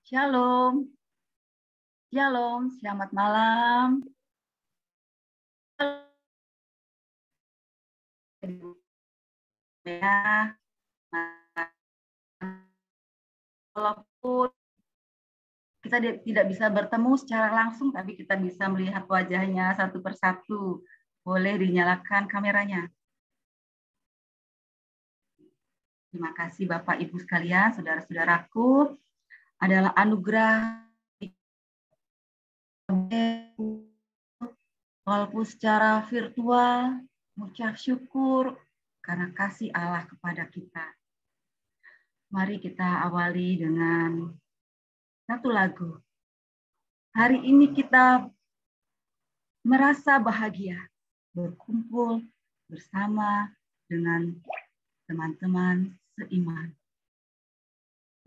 Shalom. Shalom, selamat malam. Ya, walaupun kita tidak bisa bertemu secara langsung, tapi kita bisa melihat wajahnya satu persatu. Boleh dinyalakan kameranya. Terima kasih Bapak Ibu sekalian, saudara-saudaraku. Adalah anugerah walaupun secara virtual, mengucap syukur karena kasih Allah kepada kita. Mari kita awali dengan satu lagu. Hari ini kita merasa bahagia berkumpul bersama dengan teman-teman seiman.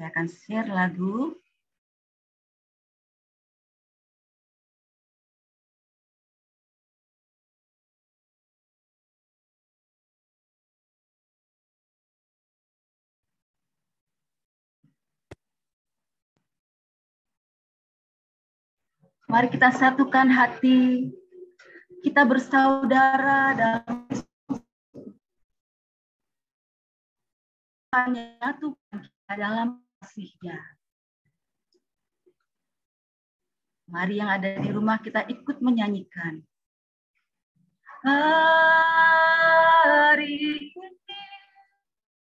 Saya akan share lagu. Mari kita satukan hati, kita bersaudara dalam menyatukan kita dalam kasih-Nya. Mari yang ada di rumah kita ikut menyanyikan. Hari ini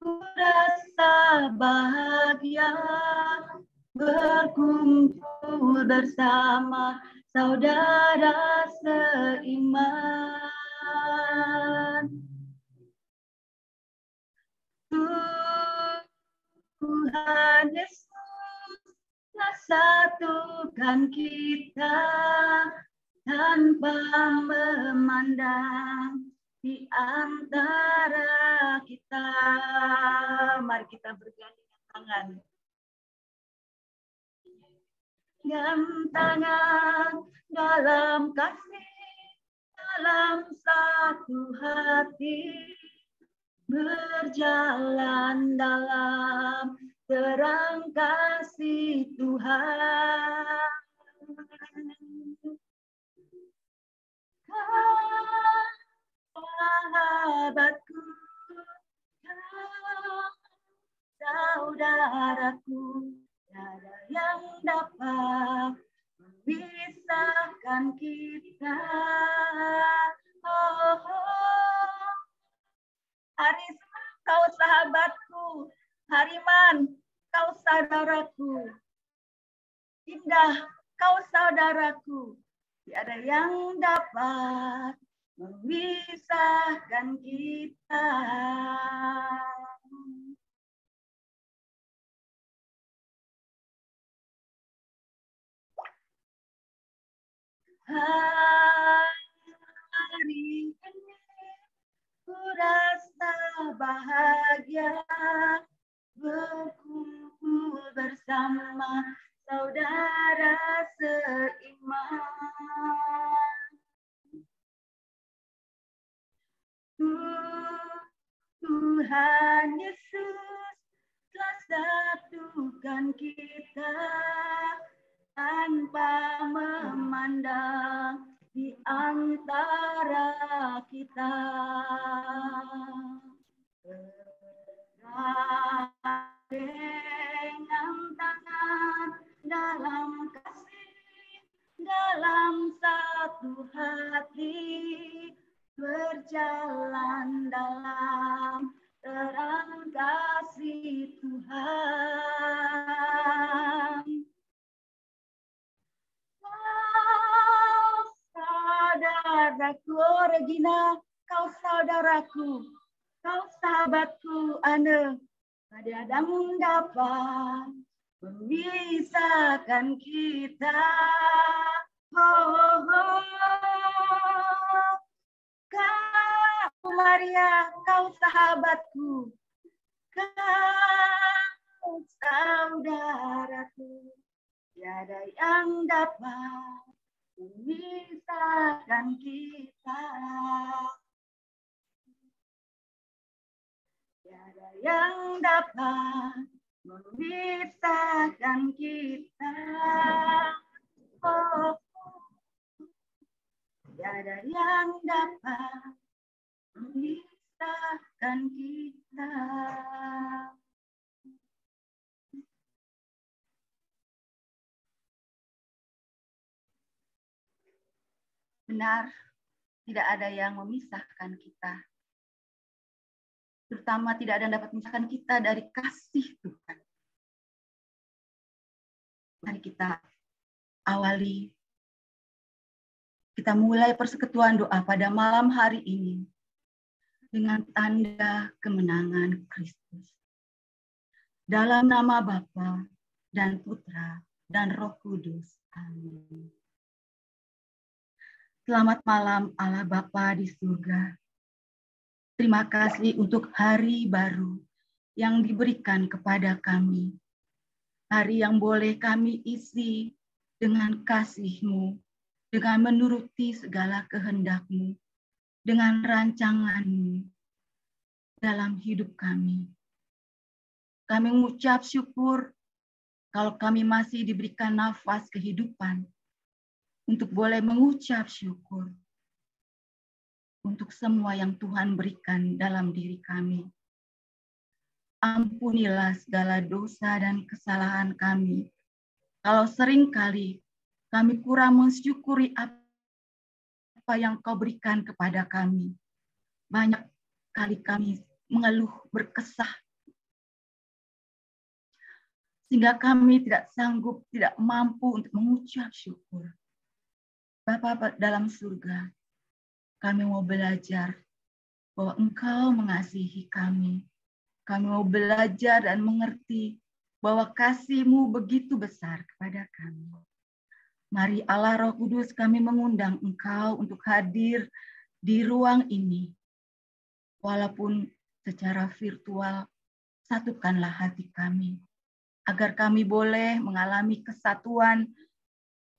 ku rasa bahagia berkumpul bersama saudara seiman. Tuhan Yesus telah satukan kita tanpa memandang di antara kita. Mari kita bergandengan tangan. Gandengan tangan dalam kasih, dalam satu hati, berjalan dalam terang kasih Tuhan. Sahabatku, saudaraku, tiada yang dapat memisahkan kita. Oh, oh. Aris, kau sahabatku. Hariman, kau saudaraku. Indah, kau saudaraku. Tiada yang dapat memisahkan kita. Hari ini ku rasa bahagia berkumpul bersama saudara seiman. Tuhan Yesus telah satukan kita tanpa memandang di antara kita. Bergandengan tangan dalam kasih, dalam satu hati, berjalan dalam saudaraku, oh Regina, kau saudaraku, kau sahabatku, Ane. Tiada dapat memisahkan kita. Oh, oh. Kau Maria, kau sahabatku, kau saudaraku. Tiada yang dapat memisahkan kita. Tiada yang dapat memisahkan kita. Oh, tiada yang dapat memisahkan kita. Benar, tidak ada yang memisahkan kita. Terutama tidak ada yang dapat memisahkan kita dari kasih Tuhan. Mari kita awali, kita mulai persekutuan doa pada malam hari ini dengan tanda kemenangan Kristus. Dalam nama Bapa dan Putra dan Roh Kudus. Amin. Selamat malam Allah Bapa di surga. Terima kasih untuk hari baru yang diberikan kepada kami. Hari yang boleh kami isi dengan kasih-Mu, dengan menuruti segala kehendak-Mu, dengan rancangan-Mu dalam hidup kami. Kami mengucap syukur kalau kami masih diberikan nafas kehidupan untuk boleh mengucap syukur untuk semua yang Tuhan berikan dalam diri kami. Ampunilah segala dosa dan kesalahan kami. Kalau seringkali kami kurang mensyukuri apa yang Kau berikan kepada kami. Banyak kali kami mengeluh, berkesah, sehingga kami tidak sanggup, tidak mampu untuk mengucap syukur. Bapa dalam surga, kami mau belajar bahwa Engkau mengasihi kami. Kami mau belajar dan mengerti bahwa kasih-Mu begitu besar kepada kami. Mari Allah Roh Kudus, kami mengundang Engkau untuk hadir di ruang ini. Walaupun secara virtual, satukanlah hati kami. Agar kami boleh mengalami kesatuan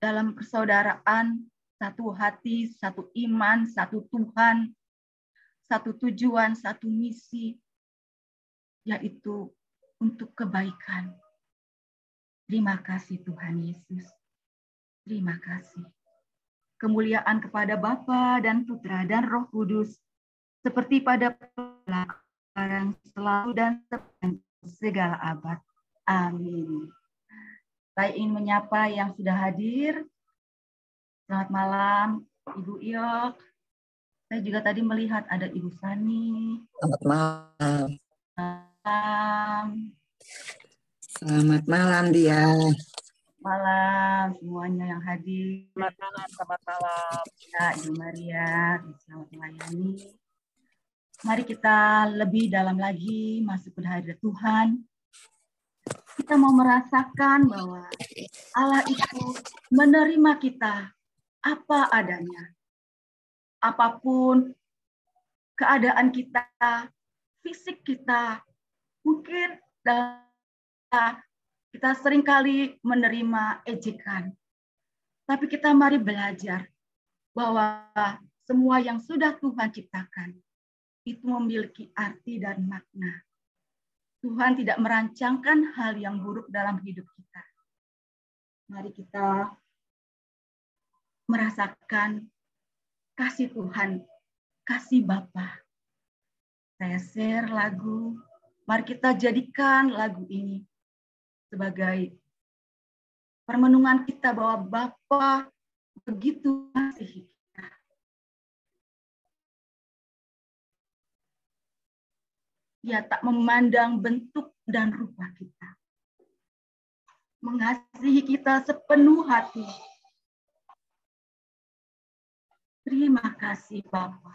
dalam persaudaraan, satu hati, satu iman, satu Tuhan, satu tujuan, satu misi, yaitu untuk kebaikan. Terima kasih Tuhan Yesus. Terima kasih. Kemuliaan kepada Bapa dan Putra dan Roh Kudus, seperti pada sekarang, selalu dan sepanjang segala abad. Amin. Saya ingin menyapa yang sudah hadir. Selamat malam, Ibu Iok. Saya juga tadi melihat ada Ibu Sani. Selamat malam. Selamat malam dia. Malam semuanya yang hadir. Selamat malam. Ya, Ibu Maria, selamat melayani. Mari kita lebih dalam lagi masuk ke hadirat Tuhan. Kita mau merasakan bahwa Allah itu menerima kita apa adanya. Apapun keadaan kita, fisik kita, mungkin kita seringkali menerima ejekan. Tapi kita mari belajar bahwa semua yang sudah Tuhan ciptakan itu memiliki arti dan makna. Tuhan tidak merancangkan hal yang buruk dalam hidup kita. Mari kita merasakan kasih Tuhan, kasih Bapa. Saya share lagu. Mari kita jadikan lagu ini sebagai permenungan kita bahwa Bapa begitu mengasihi kita. Dia tak memandang bentuk dan rupa kita. Mengasihi kita sepenuh hati. Terima kasih Bapa.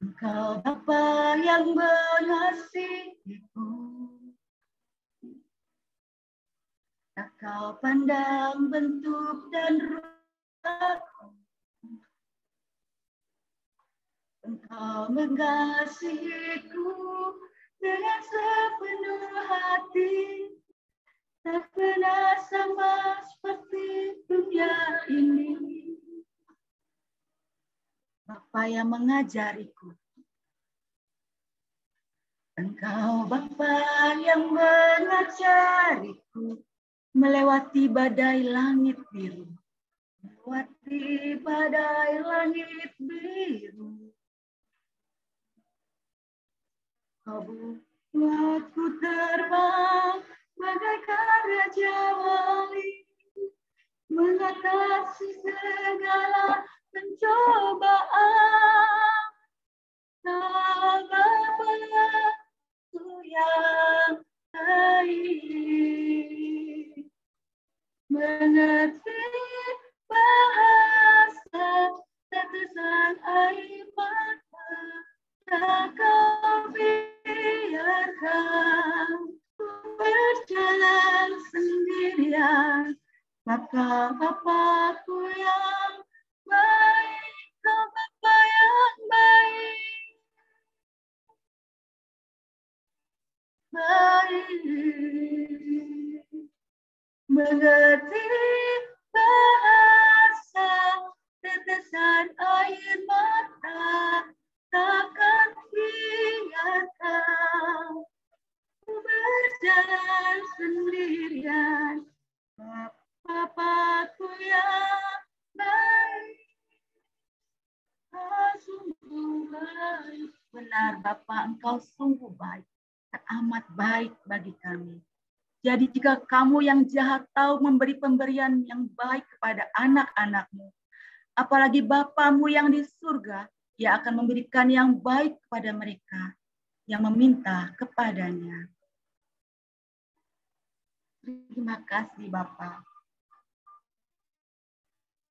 Engkau Bapa yang mengasihiku, tak kau pandang bentuk dan rupaku. Engkau mengasihiku dengan sepenuh hati, tak pernah sama seperti dunia ini. Bapa yang mengajariku, Engkau Bapa yang mengajariku melewati badai langit biru, melewati badai langit biru. Kau buatku terbang bagaikan raja wali, mengatasi segala pencobaan. Kau Bapa-Ku yang baik, mengerti bahasa tetesan air mata, tak kau biarkan ku berjalan sendirian. Maka Bapa-Ku yang baik, Kau Bapa yang baik, baik, mengerti bahasa tetesan air mata, takkan biarkan ku berjalan sendirian. Bapa-Ku yang baik, Kau sungguh baik. Benar Bapa, Engkau sungguh baik, teramat baik bagi kami. Jadi jika kamu yang jahat tahu memberi pemberian yang baik kepada anak-anak-Mu, apalagi Bapamu yang di surga, Ia akan memberikan yang baik kepada mereka yang meminta kepadanya. Terima kasih Bapa.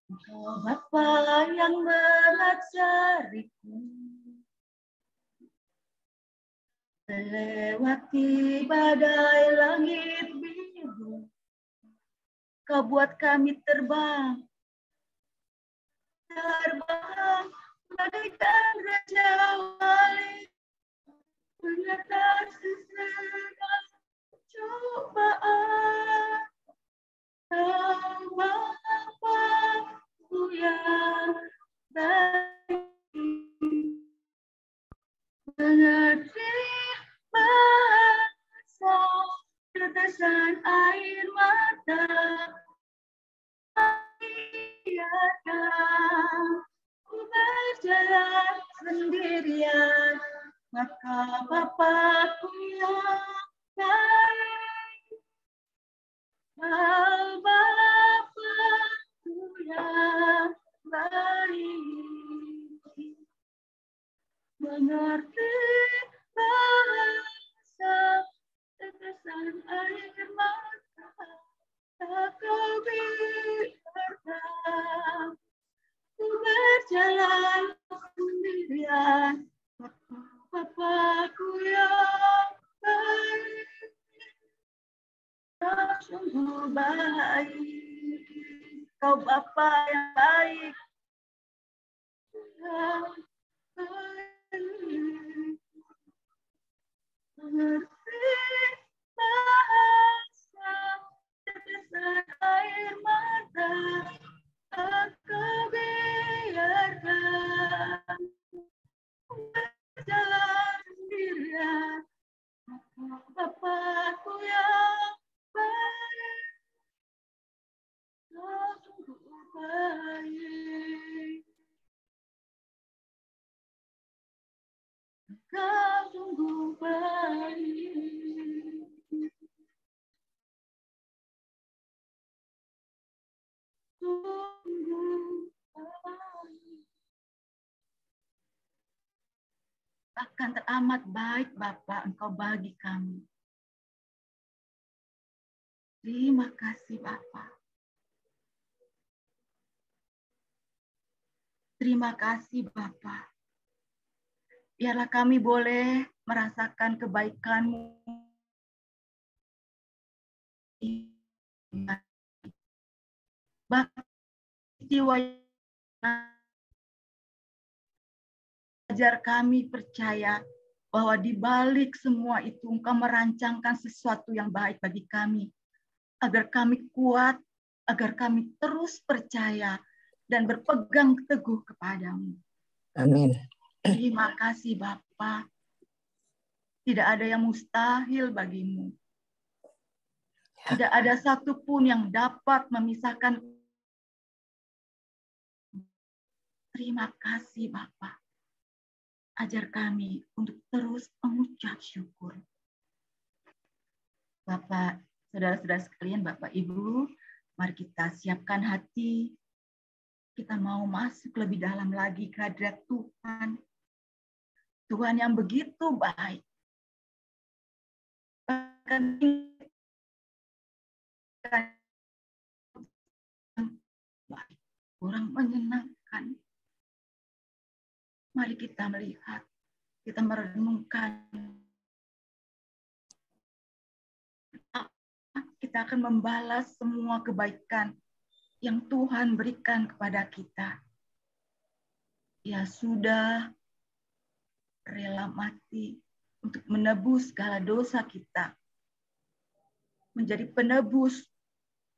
Engkau Bapa yang mengajariku melewati badai langit biru. Kau buat kami terbang bagaikan raja wali, mengatasi segala cobaan. Kau Bapa-Ku yang baik, mengerti bahasa tetesan air mata, biarkan ku berjalan sendirian. Maka Bapa-Ku yang baik, Kau Bapa-Ku yang baik, mengerti bahasa tetesan air mata, tak kau biarkan ku berjalan sendirian. Bapa-Ku yang baik, Kau sungguh baik. Kau Bapa yang baik, yang baik, mengerti bahasa tetesan air mata, tak kau biarkan ku berjalan sendirian. Bapa-Ku yang baik, Kau sungguh baik, Kau sungguh baik. Bahkan teramat baik Bapa Engkau bagi kami. Terima kasih Bapa. Terima kasih Bapa. Biarlah kami boleh merasakan kebaikan-Mu. Bahkan jiwa ajar kami percaya bahwa di balik semua itu Engkau merancangkan sesuatu yang baik bagi kami, agar kami kuat, agar kami terus percaya dan berpegang teguh kepadamu. Amin. Terima kasih Bapa. Tidak ada yang mustahil bagimu. Tidak ada satupun yang dapat memisahkan. Terima kasih Bapa. Ajar kami untuk terus mengucap syukur. Bapak, saudara-saudara sekalian, Bapak Ibu, mari kita siapkan hati. Kita mau masuk lebih dalam lagi ke hadirat Tuhan. Tuhan yang begitu baik. Bahkan baik, kurang menyenangkan. Mari kita melihat, kita merenungkan. Kita akan membalas semua kebaikan yang Tuhan berikan kepada kita. Ia sudah rela mati untuk menebus segala dosa kita. Menjadi penebus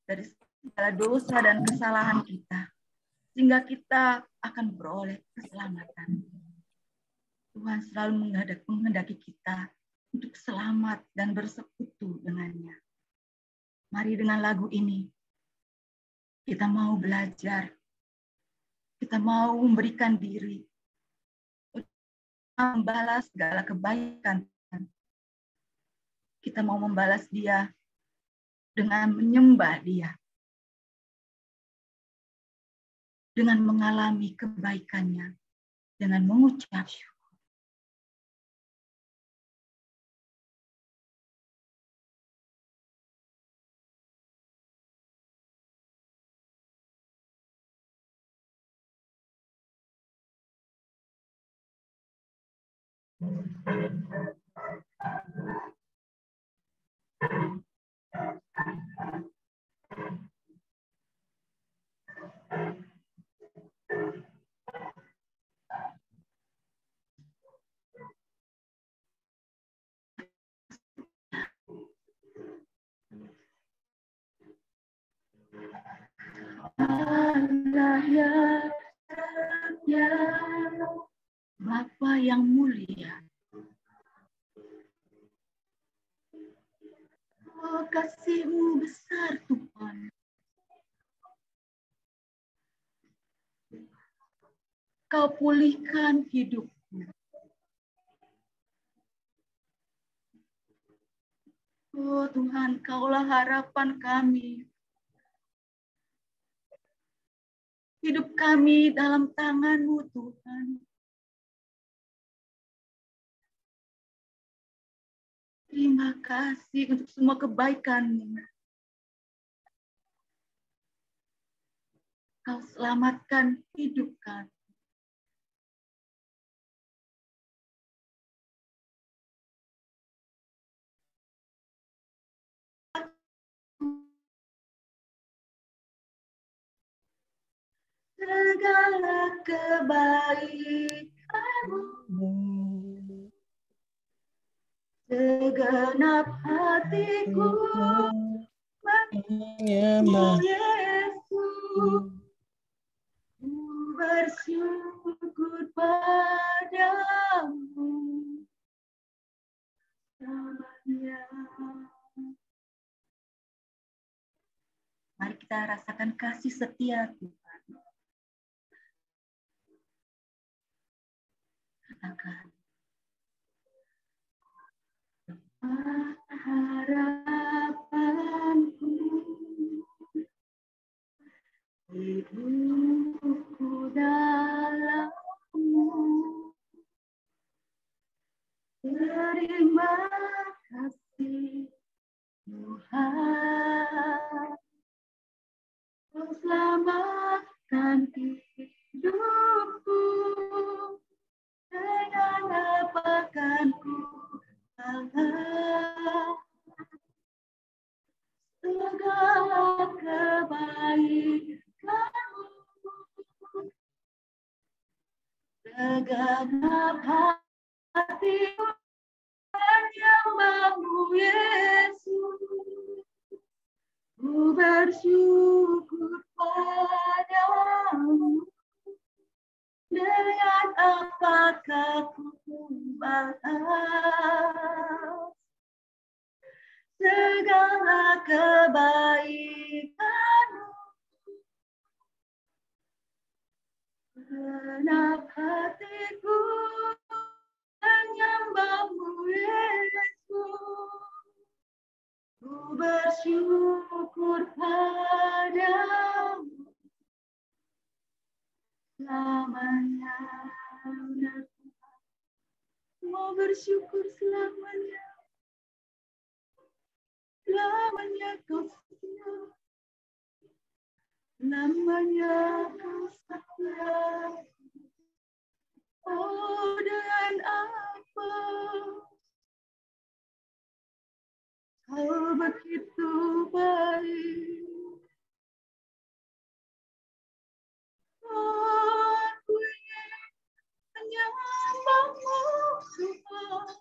dari segala dosa dan kesalahan kita. Sehingga kita akan beroleh keselamatan. Tuhan selalu menghendaki kita untuk selamat dan bersekutu dengannya. Mari dengan lagu ini, kita mau belajar. Kita mau memberikan diri. Membalas segala kebaikan. Kita mau membalas dia dengan menyembah dia. Dengan mengalami kebaikannya. Dengan mengucap syukur. Allah ya, Bapa yang mulia. Oh, kasih-Mu besar Tuhan. Kau pulihkan hidupku. Oh Tuhan, Kaulah harapan kami. Hidup kami dalam tangan-Mu Tuhan. Terima kasih untuk semua kebaikan-Mu. Kau selamatkan hidup kami. Segala kebaikan-Mu, segenap hatiku menyembah Yesus. Ku bersyukur padamu selamanya. Mari kita rasakan kasih setia Tuhan. Katakan. Harapanku, hidupku dalam-Mu, selamatkan hidupku. Dengan apa kan ku kalah segala kebaikan-Mu. Segenap hatiku menyembah-Mu, Yesus. Ku bersyukur padamu. Dengan apakah ku balas segala kebaikan-Mu. Genap hatiku menyembah-Mu, Yesus. Ku bersyukur padamu selamanya. Mau bersyukur selamanya. Selamanya Kau setia. Selamanya Kau setia. Oh, dengan apa Kau begitu baik. Oh, aku ingin menyembah-Mu, Tuhan.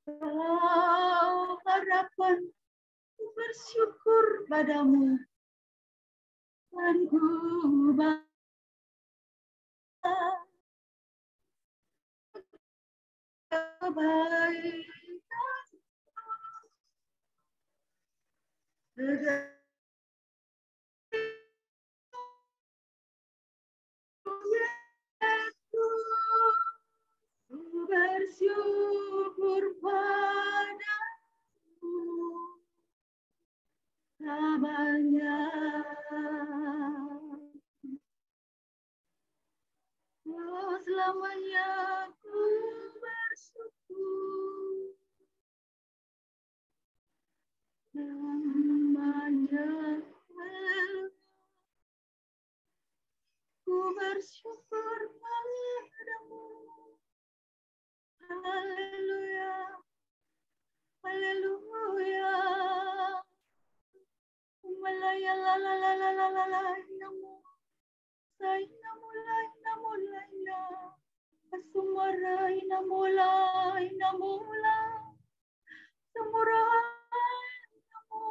Oh, harapan ku bersyukur padamu. Dan ku kebaikan ku bersyukur padamu selamanya. Oh, selamanya ku bersyukur. Selamanya ku bersyukur padamu. Haleluya, haleluya. Malaya la la la la la la la namu. Saina mulai namulaina. Asumara inamula inamula. Samura namu.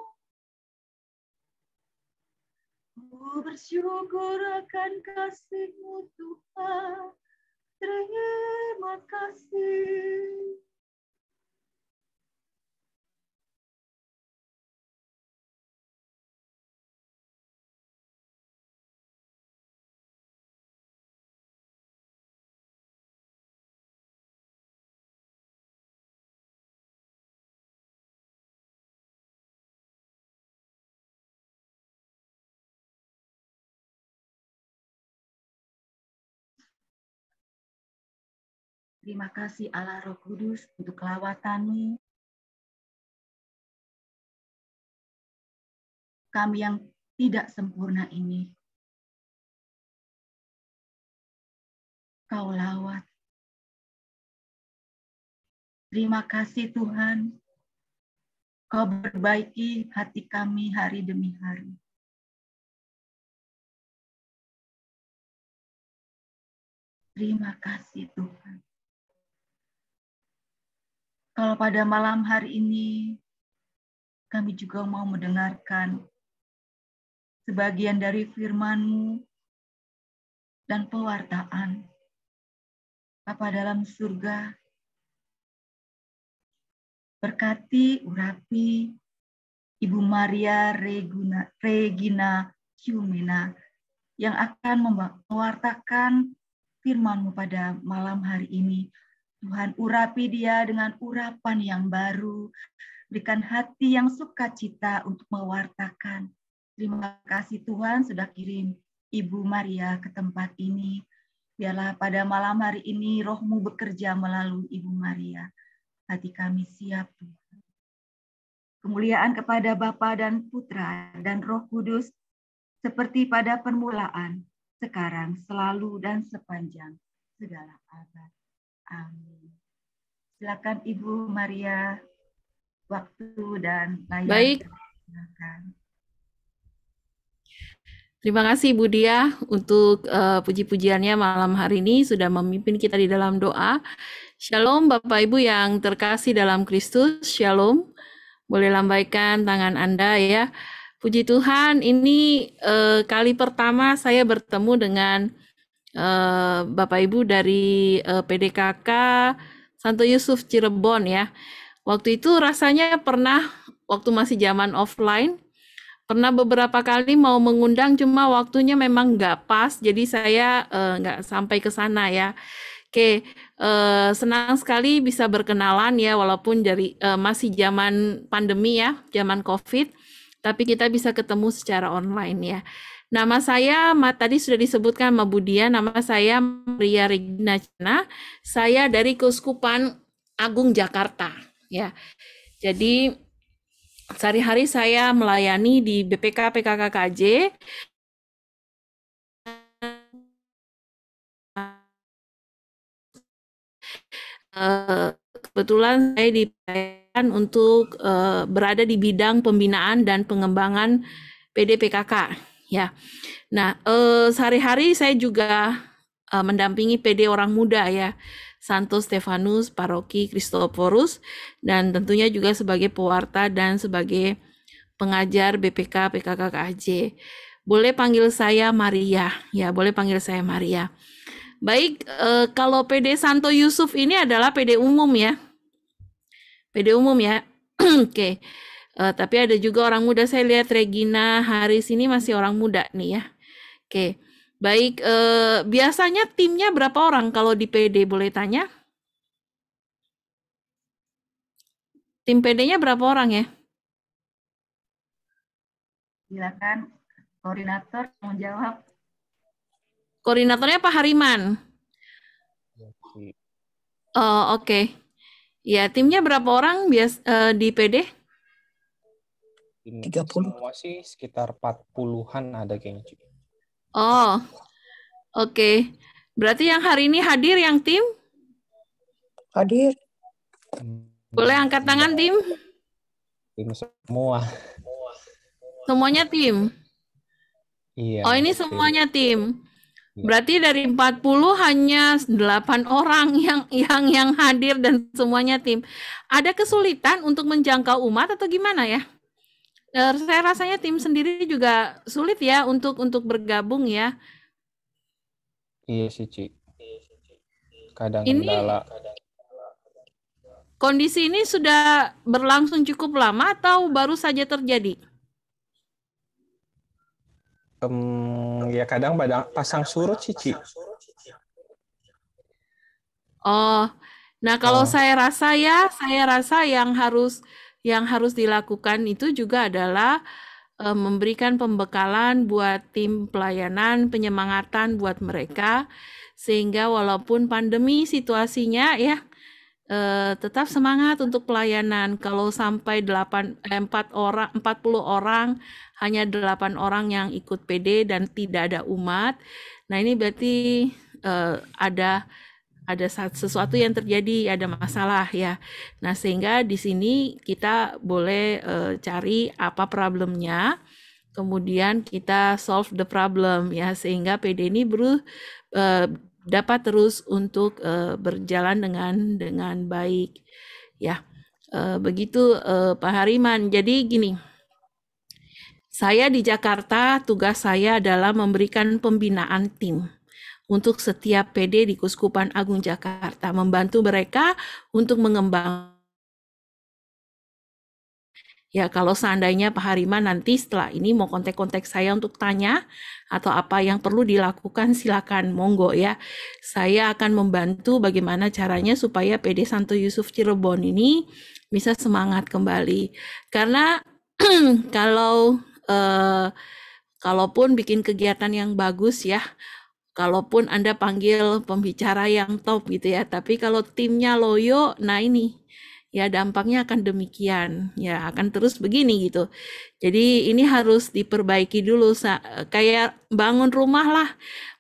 Ku bersyukur akan kasih-Mu, Tuhan. Terima kasih. Terima kasih Allah Roh Kudus untuk kelawatan-Mu. Kami yang tidak sempurna ini, Kau lawat. Terima kasih Tuhan, Kau perbaiki hati kami hari demi hari. Terima kasih Tuhan. Kalau pada malam hari ini, kami juga mau mendengarkan sebagian dari firman-Mu dan pewartaan. Bapa dalam surga, berkati, urapi Ibu Maria Regina Ciumena yang akan mewartakan firman-Mu pada malam hari ini. Tuhan, urapi dia dengan urapan yang baru. Berikan hati yang sukacita untuk mewartakan. Terima kasih Tuhan sudah kirim Ibu Maria ke tempat ini. Biarlah pada malam hari ini Roh-Mu bekerja melalui Ibu Maria. Hati kami siap Tuhan. Kemuliaan kepada Bapa dan Putra dan Roh Kudus, seperti pada permulaan, sekarang, selalu, dan sepanjang segala abad. Amin. Silakan Ibu Maria, waktu dan layar. Baik. Silakan. Terima kasih Bu Dia untuk puji-pujiannya malam hari ini sudah memimpin kita di dalam doa. Shalom Bapak Ibu yang terkasih dalam Kristus, Shalom. Boleh lambaikan tangan Anda ya. Puji Tuhan, ini kali pertama saya bertemu dengan Bapak Ibu dari PDKK Santo Yusuf Cirebon ya. Waktu itu rasanya pernah, waktu masih zaman offline, pernah beberapa kali mau mengundang, cuma waktunya memang nggak pas, jadi saya nggak sampai ke sana ya. Oke, senang sekali bisa berkenalan ya, walaupun dari masih zaman pandemi ya, zaman COVID, tapi kita bisa ketemu secara online ya. Nama saya, tadi sudah disebutkan sama Budia, nama saya Maria Regina Cina, saya dari Keuskupan Agung Jakarta ya. Jadi sehari-hari saya melayani di BPK PKKKJ. Kebetulan saya dipercayakan untuk berada di bidang pembinaan dan pengembangan PDPKK ya. Nah, sehari-hari saya juga mendampingi PD orang muda ya, Santo Stefanus Paroki Kristoforus, dan tentunya juga sebagai pewarta dan sebagai pengajar BPK PKKKJ. Boleh panggil saya Maria ya, boleh panggil saya Maria. Baik, kalau PD Santo Yusuf ini adalah PD umum ya. PD umum ya. Oke. Tapi ada juga orang muda, saya lihat Regina Haris ini masih orang muda nih ya. Oke. Baik, biasanya timnya berapa orang kalau di PD, boleh tanya? Tim PD-nya berapa orang ya? Silakan koordinator menjawab. Koordinatornya Pak Hariman. Oh, oke. Ya, timnya berapa orang di PD? 30. Semua sih sekitar 40-an ada kayaknya. Oh, oke. Berarti yang hari ini hadir yang tim? Hadir. Boleh angkat tangan tim? Tim semua. Semuanya tim? Iya. Oh, ini semuanya tim. Berarti dari 40 hanya 8 orang yang hadir dan semuanya tim. Ada kesulitan untuk menjangkau umat atau gimana ya? Saya rasanya tim sendiri juga sulit ya untuk bergabung ya. Iya sih, Ci. Kadang Ini kendala. kondisi ini sudah berlangsung cukup lama atau baru saja terjadi? Ya kadang pasang surut sih, Ci. Oh, nah kalau saya rasa yang harus dilakukan itu juga adalah memberikan pembekalan buat tim pelayanan, penyemangatan buat mereka, sehingga walaupun pandemi situasinya ya, tetap semangat untuk pelayanan. Kalau sampai 40 orang, hanya 8 orang yang ikut PD dan tidak ada umat. Nah, ini berarti ada sesuatu yang terjadi, ada masalah ya. Nah, sehingga di sini kita boleh cari apa problemnya, kemudian kita solve the problem ya, sehingga PD ini dapat terus untuk berjalan dengan baik ya. Begitu Pak Hariman. Jadi gini, saya di Jakarta, tugas saya adalah memberikan pembinaan tim untuk setiap PD di Keuskupan Agung Jakarta, membantu mereka untuk mengembangkan. Ya, kalau seandainya Pak Hariman nanti setelah ini mau kontak-kontak saya untuk tanya atau apa yang perlu dilakukan, silakan, monggo ya. Saya akan membantu bagaimana caranya supaya PD Santo Yusuf Cirebon ini bisa semangat kembali. Karena kalaupun bikin kegiatan yang bagus ya, kalaupun Anda panggil pembicara yang top gitu ya, tapi kalau timnya loyo, nah ini ya dampaknya akan demikian, ya akan terus begini gitu. Jadi ini harus diperbaiki dulu, kayak bangun rumah lah.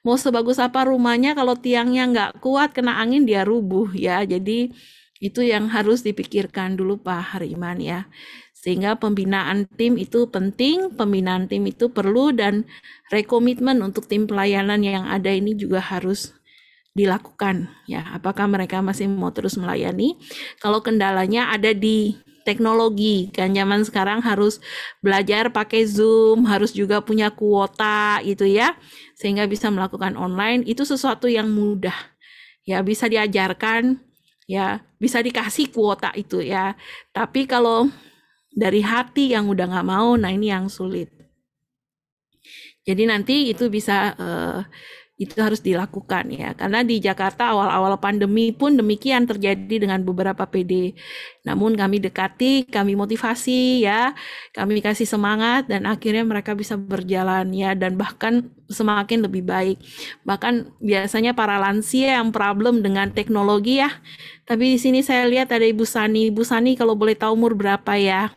Mau sebagus apa rumahnya kalau tiangnya nggak kuat, kena angin dia rubuh ya. Jadi itu yang harus dipikirkan dulu Pak Hariman ya. Sehingga pembinaan tim itu penting, pembinaan tim itu perlu, dan rekomitmen untuk tim pelayanan yang ada ini juga harus dilakukan ya. Apakah mereka masih mau terus melayani? Kalau kendalanya ada di teknologi, kan zaman sekarang harus belajar pakai Zoom, harus juga punya kuota gitu ya, sehingga bisa melakukan online. Itu sesuatu yang mudah ya, bisa diajarkan ya, bisa dikasih kuota itu ya. Tapi kalau dari hati yang udah nggak mau, nah ini yang sulit. Jadi nanti itu bisa itu harus dilakukan ya, karena di Jakarta awal-awal pandemi pun demikian terjadi dengan beberapa PD. Namun kami dekati, kami motivasi ya, kami kasih semangat, dan akhirnya mereka bisa berjalan ya, dan bahkan semakin lebih baik. Bahkan biasanya para lansia yang problem dengan teknologi ya. Tapi di sini saya lihat ada Ibu Sani. Ibu Sani kalau boleh tahu umur berapa ya?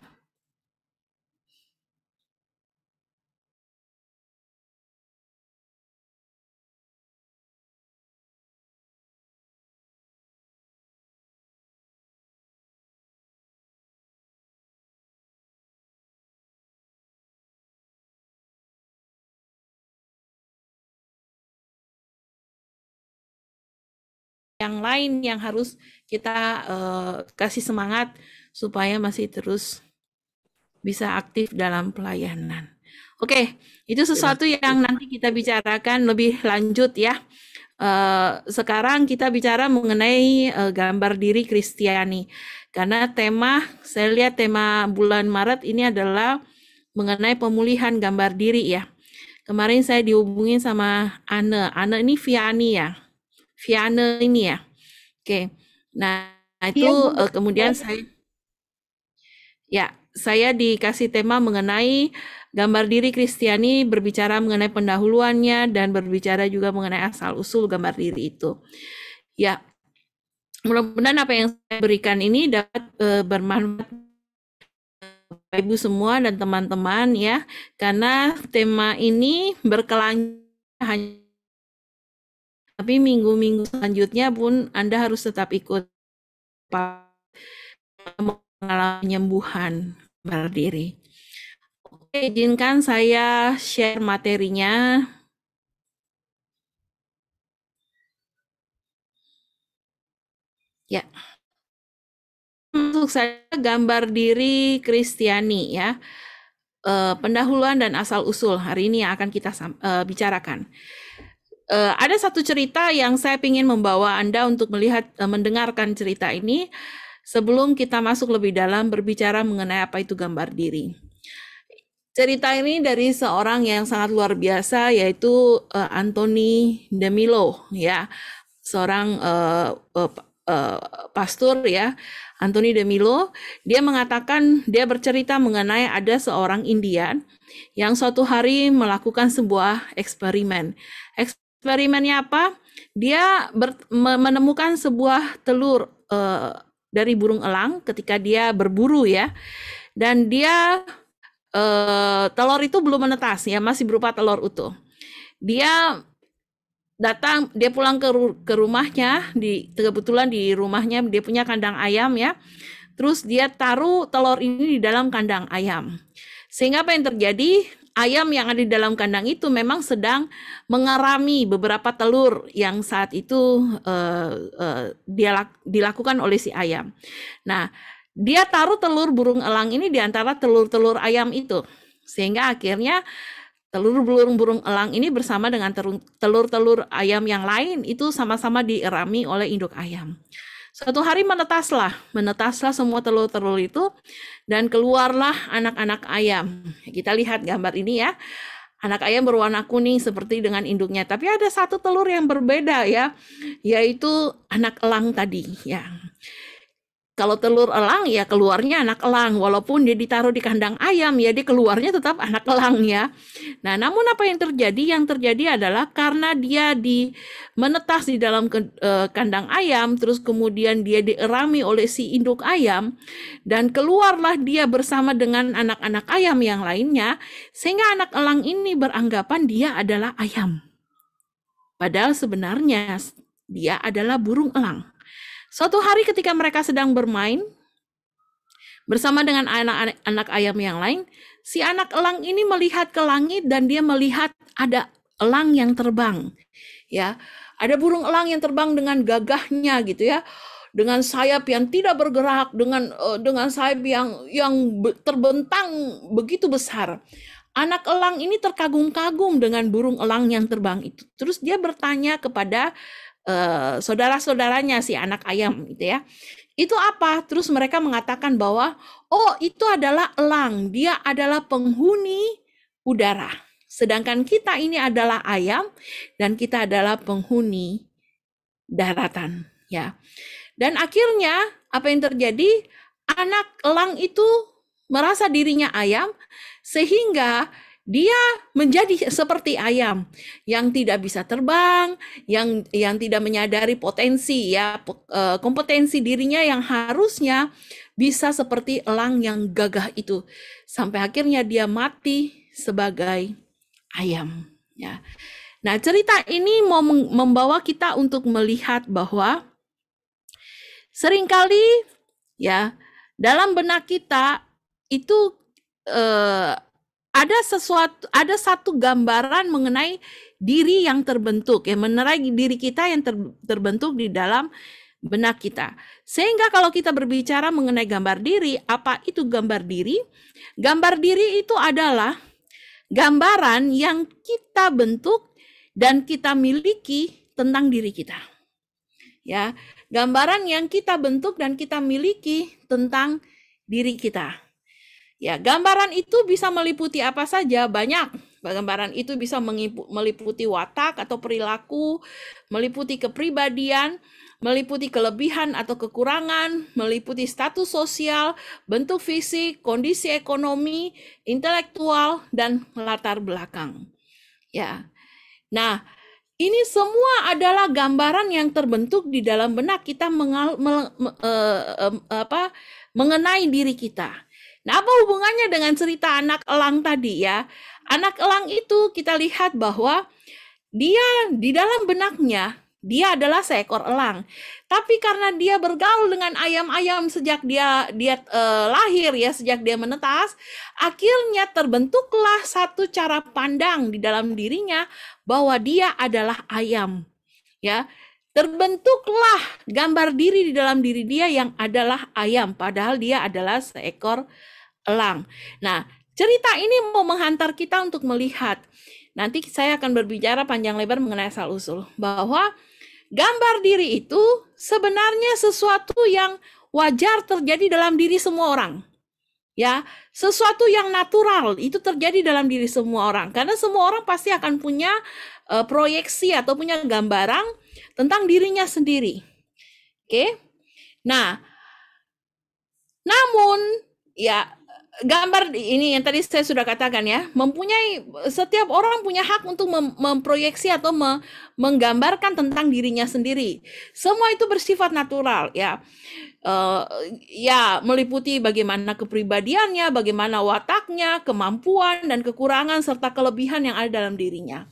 Yang lain yang harus kita kasih semangat supaya masih terus bisa aktif dalam pelayanan. Oke, itu sesuatu yang nanti kita bicarakan lebih lanjut ya. Sekarang kita bicara mengenai gambar diri Kristiani. Karena saya lihat tema bulan Maret ini adalah mengenai pemulihan gambar diri ya. Kemarin saya dihubungin sama Anne ini Viani ya. Viane ini ya. Oke. Nah, itu kemudian saya dikasih tema mengenai gambar diri Kristiani, berbicara mengenai pendahuluannya dan berbicara juga mengenai asal-usul gambar diri itu. Ya. Mudah-mudahan apa yang saya berikan ini dapat bermanfaat Ibu semua dan teman-teman ya. Karena tema ini berkelanjutan, tapi minggu-minggu selanjutnya pun Anda harus tetap ikut mengalami penyembuhan berdiri. Oke, izinkan saya share materinya. Ya. Untuk saya gambar diri Kristiani ya. Pendahuluan dan asal-usul hari ini yang akan kita bicarakan. Ada satu cerita yang saya ingin membawa Anda untuk mendengarkan cerita ini sebelum kita masuk lebih dalam berbicara mengenai apa itu gambar diri. Cerita ini dari seorang yang sangat luar biasa, yaitu Anthony DeMello ya, seorang pastor ya, Anthony DeMello. Dia mengatakan, dia bercerita mengenai ada seorang Indian yang suatu hari melakukan sebuah eksperimen. Eksperimennya apa? Dia menemukan sebuah telur dari burung elang ketika dia berburu ya, dan dia telur itu belum menetas ya, masih berupa telur utuh. Dia pulang ke rumahnya, kebetulan di rumahnya dia punya kandang ayam ya. Terus dia taruh telur ini di dalam kandang ayam. Sehingga apa yang terjadi? Ayam yang ada di dalam kandang itu memang sedang mengerami beberapa telur yang saat itu dilakukan oleh si ayam. Nah, dia taruh telur burung elang ini di antara telur-telur ayam itu. Sehingga akhirnya telur burung elang ini bersama dengan telur-telur ayam yang lain itu sama-sama dierami oleh induk ayam. Suatu hari menetaslah semua telur-telur itu, dan keluarlah anak-anak ayam. Kita lihat gambar ini ya. Anak ayam berwarna kuning seperti dengan induknya, tapi ada satu telur yang berbeda ya, yaitu anak elang tadi ya. Kalau telur elang ya keluarnya anak elang, walaupun dia ditaruh di kandang ayam ya dia keluarnya tetap anak elang ya. Nah, namun apa yang terjadi? Yang terjadi adalah karena dia menetas di dalam kandang ayam, terus kemudian dia dierami oleh si induk ayam, dan keluarlah dia bersama dengan anak-anak ayam yang lainnya, sehingga anak elang ini beranggapan dia adalah ayam. Padahal sebenarnya dia adalah burung elang. Suatu hari ketika mereka sedang bermain bersama dengan anak-anak ayam yang lain, si anak elang ini melihat ke langit dan dia melihat ada elang yang terbang. Ya, ada burung elang yang terbang dengan gagahnya gitu ya. Dengan sayap yang tidak bergerak, dengan sayap yang terbentang begitu besar. Anak elang ini terkagum-kagum dengan burung elang yang terbang itu. Terus dia bertanya kepada saudara-saudaranya si anak ayam gitu ya. Itu apa? Terus mereka mengatakan bahwa oh itu adalah elang, dia adalah penghuni udara. Sedangkan kita ini adalah ayam dan kita adalah penghuni daratan ya. Dan akhirnya apa yang terjadi? Anak elang itu merasa dirinya ayam sehingga dia menjadi seperti ayam yang tidak bisa terbang, yang tidak menyadari potensi ya kompetensi dirinya yang harusnya bisa seperti elang yang gagah itu, sampai akhirnya dia mati sebagai ayam ya. Nah, cerita ini mau membawa kita untuk melihat bahwa seringkali ya dalam benak kita itu ada satu gambaran mengenai diri yang terbentuk ya, mengenai diri kita yang terbentuk di dalam benak kita. Sehingga kalau kita berbicara mengenai gambar diri, apa itu gambar diri? Gambar diri itu adalah gambaran yang kita bentuk dan kita miliki tentang diri kita. Ya, gambaran yang kita bentuk dan kita miliki tentang diri kita. Ya, gambaran itu bisa meliputi apa saja, banyak. Gambaran itu bisa meliputi watak atau perilaku, meliputi kepribadian, meliputi kelebihan atau kekurangan, meliputi status sosial, bentuk fisik, kondisi ekonomi, intelektual, dan latar belakang. Ya. Nah, ini semua adalah gambaran yang terbentuk di dalam benak kita mengenai diri kita. Nah, apa hubungannya dengan cerita anak elang tadi ya? Anak elang itu kita lihat bahwa dia di dalam benaknya, dia adalah seekor elang. Tapi karena dia bergaul dengan ayam-ayam sejak dia lahir ya, sejak dia menetas, akhirnya terbentuklah satu cara pandang di dalam dirinya bahwa dia adalah ayam. Ya, terbentuklah gambar diri di dalam diri dia yang adalah ayam, padahal dia adalah seekor elang. Nah, cerita ini mau menghantar kita untuk melihat. Nanti saya akan berbicara panjang lebar mengenai asal-usul. Bahwa gambar diri itu sebenarnya sesuatu yang wajar terjadi dalam diri semua orang. Ya, sesuatu yang natural itu terjadi dalam diri semua orang. Karena semua orang pasti akan punya proyeksi atau punya gambaran tentang dirinya sendiri. Oke? Nah, namun ya gambar ini yang tadi saya sudah katakan ya, setiap orang punya hak untuk memproyeksi atau menggambarkan tentang dirinya sendiri. Semua itu bersifat natural ya. Ya, meliputi bagaimana kepribadiannya, bagaimana wataknya, kemampuan dan kekurangan serta kelebihan yang ada dalam dirinya.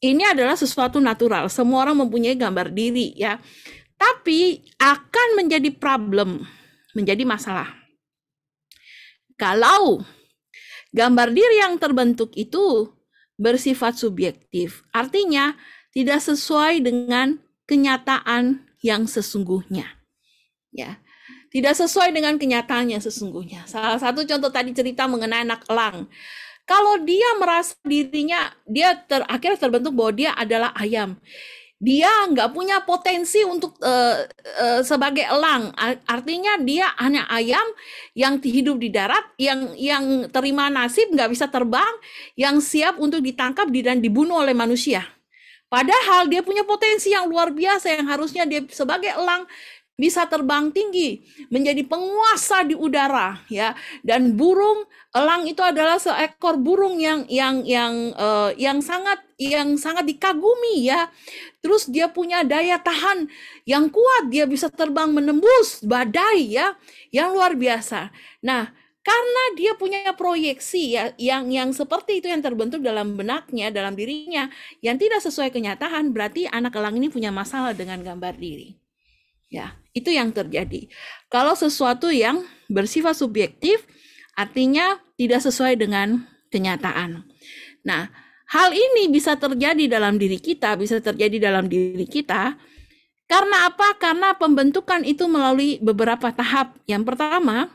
Ini adalah sesuatu natural. Semua orang mempunyai gambar diri ya. Tapi akan menjadi problem, menjadi masalah kalau gambar diri yang terbentuk itu bersifat subjektif, artinya tidak sesuai dengan kenyataan yang sesungguhnya. Ya, tidak sesuai dengan kenyataan yang sesungguhnya. Salah satu contoh tadi cerita mengenai anak elang. Kalau dia merasa dirinya, akhirnya terbentuk bahwa dia adalah ayam. Dia nggak punya potensi untuk sebagai elang. Artinya dia hanya ayam yang hidup di darat, yang terima nasib nggak bisa terbang, yang siap untuk ditangkap dan dibunuh oleh manusia. Padahal dia punya potensi yang luar biasa yang harusnya dia sebagai elang bisa terbang tinggi, menjadi penguasa di udara, ya. Dan burung elang itu adalah seekor burung yang sangat dikagumi, ya. Terus dia punya daya tahan yang kuat, dia bisa terbang menembus badai, ya, yang luar biasa. Nah, karena dia punya proyeksi, ya, yang seperti itu yang terbentuk dalam benaknya, dalam dirinya, yang tidak sesuai kenyataan, berarti anak elang ini punya masalah dengan gambar diri. Ya, itu yang terjadi. Kalau sesuatu yang bersifat subjektif, artinya tidak sesuai dengan kenyataan. Nah, hal ini bisa terjadi dalam diri kita, karena apa? Karena pembentukan itu melalui beberapa tahap. Yang pertama,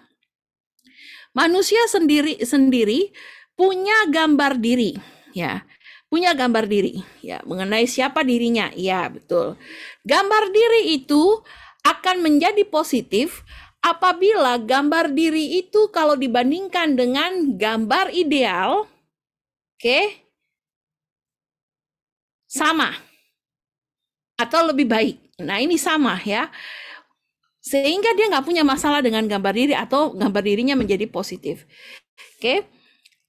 manusia sendiri punya gambar diri, ya. Punya gambar diri, ya, mengenai siapa dirinya. Ya, betul. Gambar diri itu akan menjadi positif apabila gambar diri itu kalau dibandingkan dengan gambar ideal, oke, sama atau lebih baik. Nah, ini sama, ya. Sehingga dia nggak punya masalah dengan gambar diri atau gambar dirinya menjadi positif. Oke.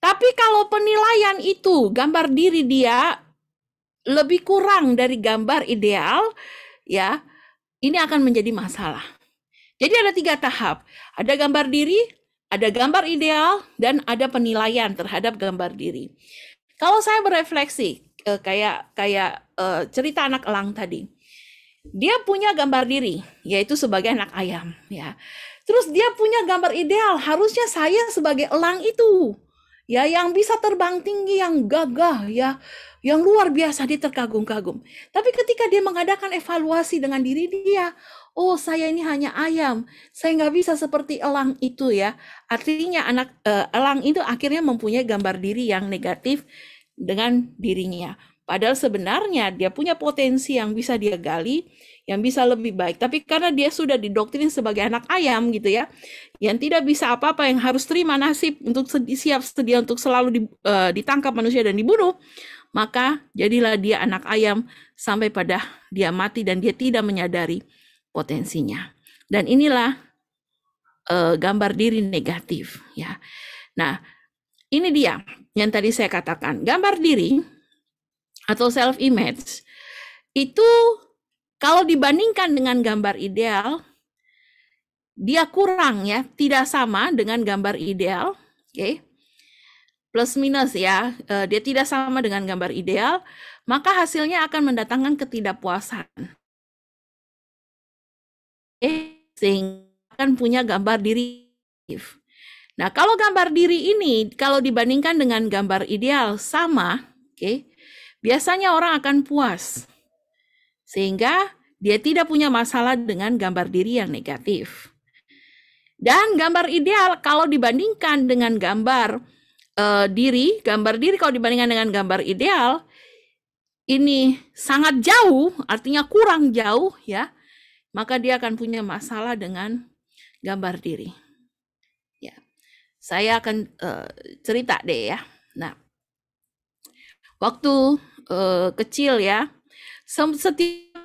Tapi kalau penilaian itu gambar diri dia lebih kurang dari gambar ideal, ya, ini akan menjadi masalah. Jadi ada 3 tahap. Ada gambar diri, ada gambar ideal, dan ada penilaian terhadap gambar diri. Kalau saya berefleksi, kayak cerita anak elang tadi. Dia punya gambar diri, yaitu sebagai anak ayam, ya. Terus dia punya gambar ideal, harusnya saya sebagai elang itu, ya, yang bisa terbang tinggi, yang gagah, ya, yang luar biasa, dia terkagum-kagum. Tapi ketika dia mengadakan evaluasi dengan diri dia, oh, saya ini hanya ayam, saya nggak bisa seperti elang itu, ya. Artinya anak elang itu akhirnya mempunyai gambar diri yang negatif dengan dirinya. Padahal sebenarnya dia punya potensi yang bisa dia gali, yang bisa lebih baik. Tapi karena dia sudah didoktrin sebagai anak ayam, gitu, ya, yang tidak bisa apa-apa, yang harus terima nasib untuk siap sedia untuk selalu ditangkap manusia dan dibunuh, maka jadilah dia anak ayam sampai pada dia mati dan dia tidak menyadari potensinya. Dan inilah gambar diri negatif, ya. Nah, ini dia yang tadi saya katakan, gambar diri atau self image itu kalau dibandingkan dengan gambar ideal, dia kurang, ya, tidak sama dengan gambar ideal, oke. Plus minus, ya, dia tidak sama dengan gambar ideal, maka hasilnya akan mendatangkan ketidakpuasan. Sehingga akan punya gambar diri. Nah, kalau gambar diri ini kalau dibandingkan dengan gambar ideal sama, oke, biasanya orang akan puas. Sehingga dia tidak punya masalah dengan gambar diri yang negatif. Dan gambar ideal kalau dibandingkan dengan gambar diri kalau dibandingkan dengan gambar ideal, ini sangat jauh, artinya kurang jauh, ya, maka dia akan punya masalah dengan gambar diri. Ya, saya akan cerita deh, ya. Nah, waktu kecil, ya, setiap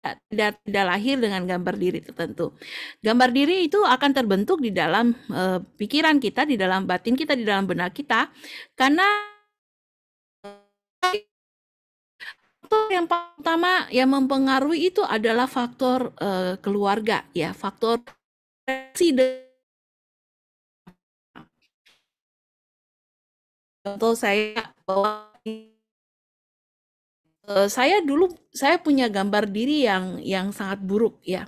tidak lahir dengan gambar diri tertentu. Gambar diri itu akan terbentuk di dalam pikiran kita, di dalam batin kita, di dalam benak kita, karena faktor yang pertama yang mempengaruhi itu adalah faktor keluarga, ya, faktor contoh saya bahwa saya dulu punya gambar diri yang sangat buruk, ya.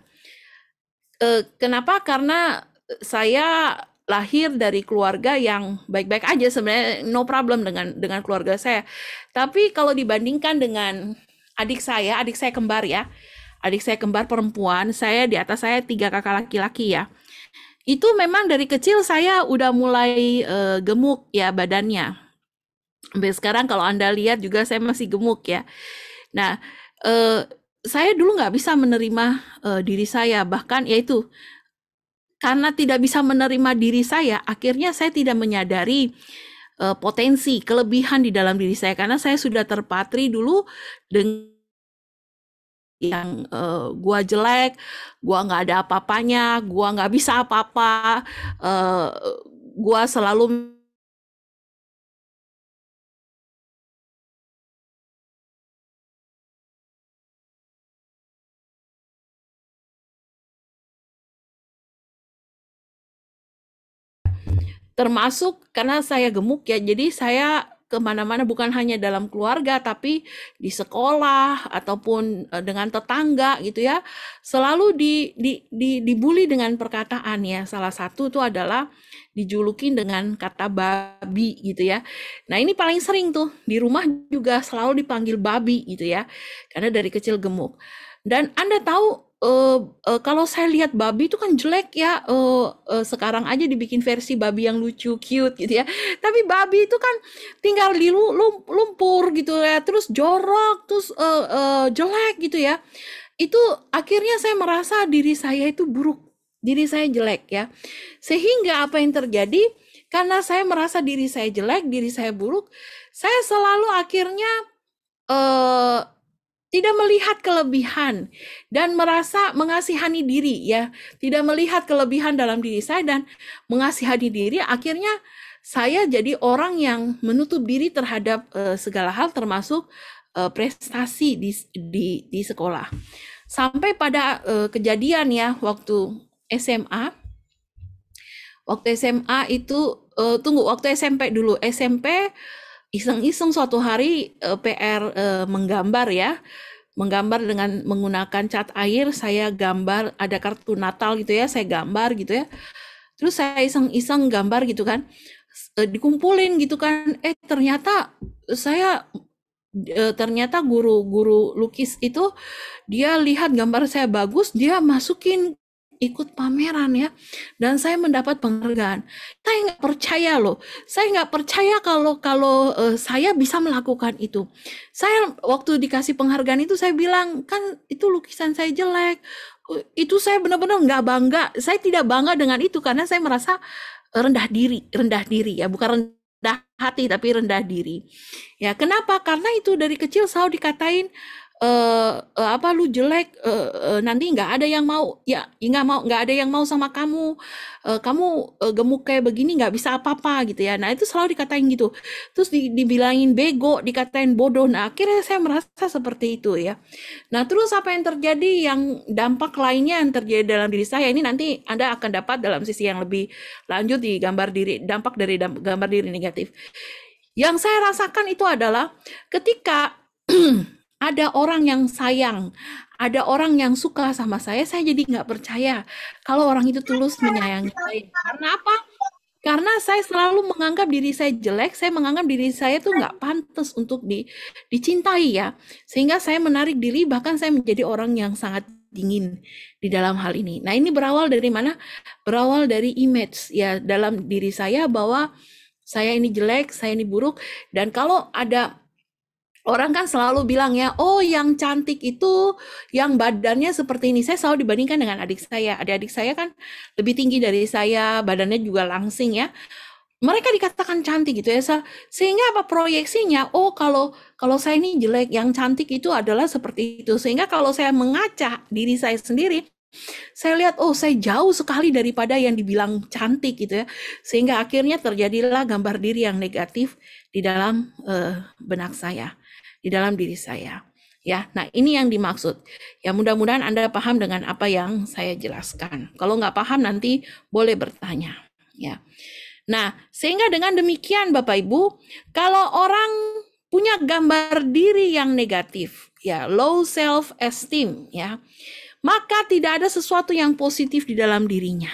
Kenapa? Karena saya lahir dari keluarga yang baik-baik aja, sebenarnya no problem dengan keluarga saya. Tapi kalau dibandingkan dengan adik saya kembar, ya. Adik saya kembar perempuan, di atas saya 3 kakak laki-laki, ya. Itu memang dari kecil saya udah mulai gemuk, ya, badannya. Sampai sekarang kalau Anda lihat juga saya masih gemuk, ya. Nah, saya dulu nggak bisa menerima diri saya, bahkan yaitu karena tidak bisa menerima diri saya, akhirnya saya tidak menyadari potensi, kelebihan di dalam diri saya, karena saya sudah terpatri dulu dengan yang gua jelek, gua nggak ada apa-apanya, gua nggak bisa apa-apa, gua selalu termasuk karena saya gemuk ya, jadi saya kemana-mana bukan hanya dalam keluarga tapi di sekolah ataupun dengan tetangga gitu ya, selalu dibully dengan perkataan ya. Salah satu itu adalah dijulukin dengan kata babi gitu ya. Nah ini paling sering tuh di rumah juga selalu dipanggil babi gitu ya, karena dari kecil gemuk. Dan Anda tahu kalau saya lihat babi itu kan jelek ya, sekarang aja dibikin versi babi yang lucu, cute gitu ya. Tapi babi itu kan tinggal di lumpur gitu ya, terus jorok, terus jelek gitu ya. Itu akhirnya saya merasa diri saya itu buruk, diri saya jelek ya. Sehingga apa yang terjadi? Karena saya merasa diri saya jelek, diri saya buruk, saya selalu akhirnya tidak melihat kelebihan dan merasa mengasihani diri ya, tidak melihat kelebihan dalam diri saya dan mengasihani diri. Akhirnya saya jadi orang yang menutup diri terhadap segala hal, termasuk prestasi di sekolah. Sampai pada kejadian ya waktu SMA. Waktu SMA itu waktu SMP dulu. SMP iseng-iseng suatu hari PR menggambar ya. Menggambar dengan menggunakan cat air, saya gambar ada kartu Natal gitu ya, saya gambar gitu ya. Terus saya iseng-iseng gambar gitu kan, dikumpulin gitu kan. Ternyata guru lukis itu dia lihat gambar saya bagus, dia masukin ikut pameran ya, dan saya mendapat penghargaan. Saya nggak percaya loh, saya nggak percaya kalau saya bisa melakukan itu. Saya waktu dikasih penghargaan itu saya bilang, kan itu lukisan saya jelek, itu saya benar-benar nggak bangga. Saya tidak bangga dengan itu karena saya merasa rendah diri ya, bukan rendah hati tapi rendah diri. Ya kenapa? Karena itu dari kecil selalu dikatain lu jelek, nanti nggak ada yang mau ya, nggak ada yang mau sama kamu, kamu gemuk kayak begini nggak bisa apa-apa gitu ya. Nah itu selalu dikatain gitu, terus dibilangin bego, dikatain bodoh. Nah akhirnya saya merasa seperti itu ya. Nah terus apa yang terjadi, yang dampak lainnya yang terjadi dalam diri saya ini nanti Anda akan dapat dalam sisi yang lebih lanjut di gambar diri, dampak dari gambar diri negatif. Yang saya rasakan itu adalah ketika ada orang yang sayang, ada orang yang suka sama saya jadi nggak percaya kalau orang itu tulus menyayangi saya. Karena apa? Karena saya selalu menganggap diri saya jelek, saya menganggap diri saya tuh nggak pantas untuk dicintai ya. Sehingga saya menarik diri, bahkan saya menjadi orang yang sangat dingin di dalam hal ini. Nah ini berawal dari mana? Berawal dari image ya dalam diri saya bahwa saya ini jelek, saya ini buruk. Dan kalau ada orang kan selalu bilang ya, oh yang cantik itu yang badannya seperti ini. Saya selalu dibandingkan dengan adik saya. Adik-adik saya kan lebih tinggi dari saya, badannya juga langsing ya. Mereka dikatakan cantik gitu ya. Sehingga apa proyeksinya? Oh kalau saya ini jelek, yang cantik itu adalah seperti itu. Sehingga kalau saya mengaca diri saya sendiri, saya lihat, oh saya jauh sekali daripada yang dibilang cantik gitu ya. Sehingga akhirnya terjadilah gambar diri yang negatif di dalam benak saya, di dalam diri saya. Ya, nah ini yang dimaksud. Ya mudah-mudahan Anda paham dengan apa yang saya jelaskan. Kalau nggak paham nanti boleh bertanya. Ya. Nah, sehingga dengan demikian Bapak Ibu, kalau orang punya gambar diri yang negatif, ya low self esteem, ya, maka tidak ada sesuatu yang positif di dalam dirinya.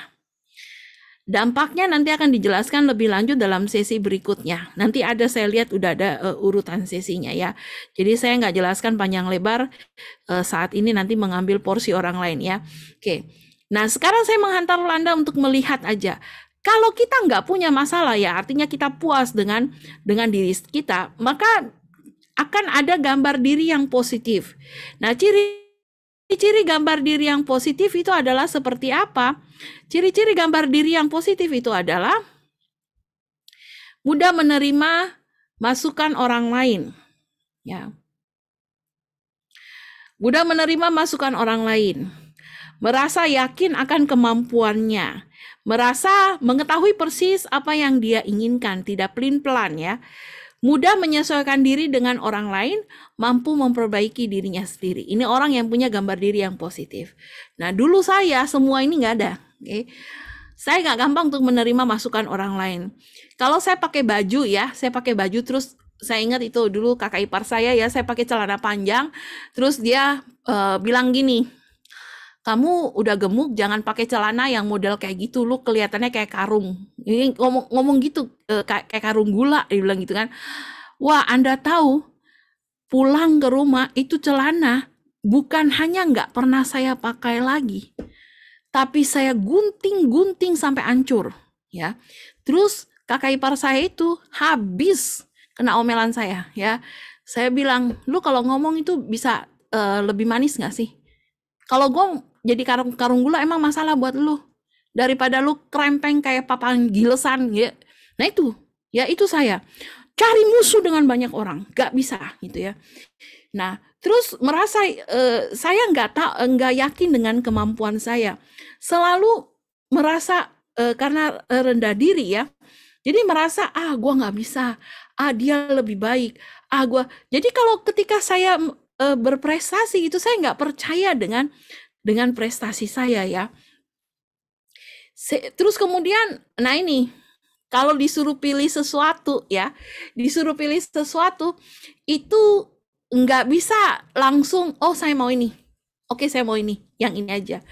Dampaknya nanti akan dijelaskan lebih lanjut dalam sesi berikutnya. Nanti ada, saya lihat udah ada urutan sesinya ya. Jadi saya nggak jelaskan panjang lebar saat ini, nanti mengambil porsi orang lain ya. Oke. Nah sekarang saya menghantar Anda untuk melihat aja. Kalau kita nggak punya masalah ya, artinya kita puas dengan diri kita, maka akan ada gambar diri yang positif. Nah ciri-ciri gambar diri yang positif itu adalah seperti apa? Ciri-ciri gambar diri yang positif itu adalah mudah menerima masukan orang lain. Ya. mudah menerima masukan orang lain, merasa yakin akan kemampuannya, merasa mengetahui persis apa yang dia inginkan, tidak pelin-pelan ya. Mudah menyesuaikan diri dengan orang lain, mampu memperbaiki dirinya sendiri. Ini orang yang punya gambar diri yang positif. Nah, dulu saya semua ini nggak ada. Okay? Saya nggak gampang untuk menerima masukan orang lain. Kalau saya pakai baju ya, saya pakai baju terus saya ingat itu dulu kakak ipar saya ya, saya pakai celana panjang, terus dia bilang gini, kamu udah gemuk, jangan pakai celana yang model kayak gitu, lu kelihatannya kayak karung. Ini ngomong gitu, kayak karung gula, dia bilang gitu kan. Wah, Anda tahu, pulang ke rumah itu celana bukan hanya nggak pernah saya pakai lagi, tapi saya gunting-gunting sampai hancur, ya. Terus kakak ipar saya itu habis kena omelan saya, ya. Saya bilang, lu kalau ngomong itu bisa lebih manis nggak sih? Kalau gue jadi karung gula emang masalah buat lu, daripada lu krempeng kayak papan gilesan ya. Nah itu, ya itu saya cari musuh dengan banyak orang, gak bisa gitu ya. Nah terus merasa saya nggak yakin dengan kemampuan saya, selalu merasa karena rendah diri ya. Jadi merasa gue nggak bisa, dia lebih baik, gue. Jadi kalau ketika saya berprestasi itu saya nggak percaya dengan prestasi saya ya. Terus kemudian, nah ini kalau disuruh pilih sesuatu ya, disuruh pilih sesuatu itu nggak bisa langsung, oh saya mau ini, oke saya mau ini, yang ini aja.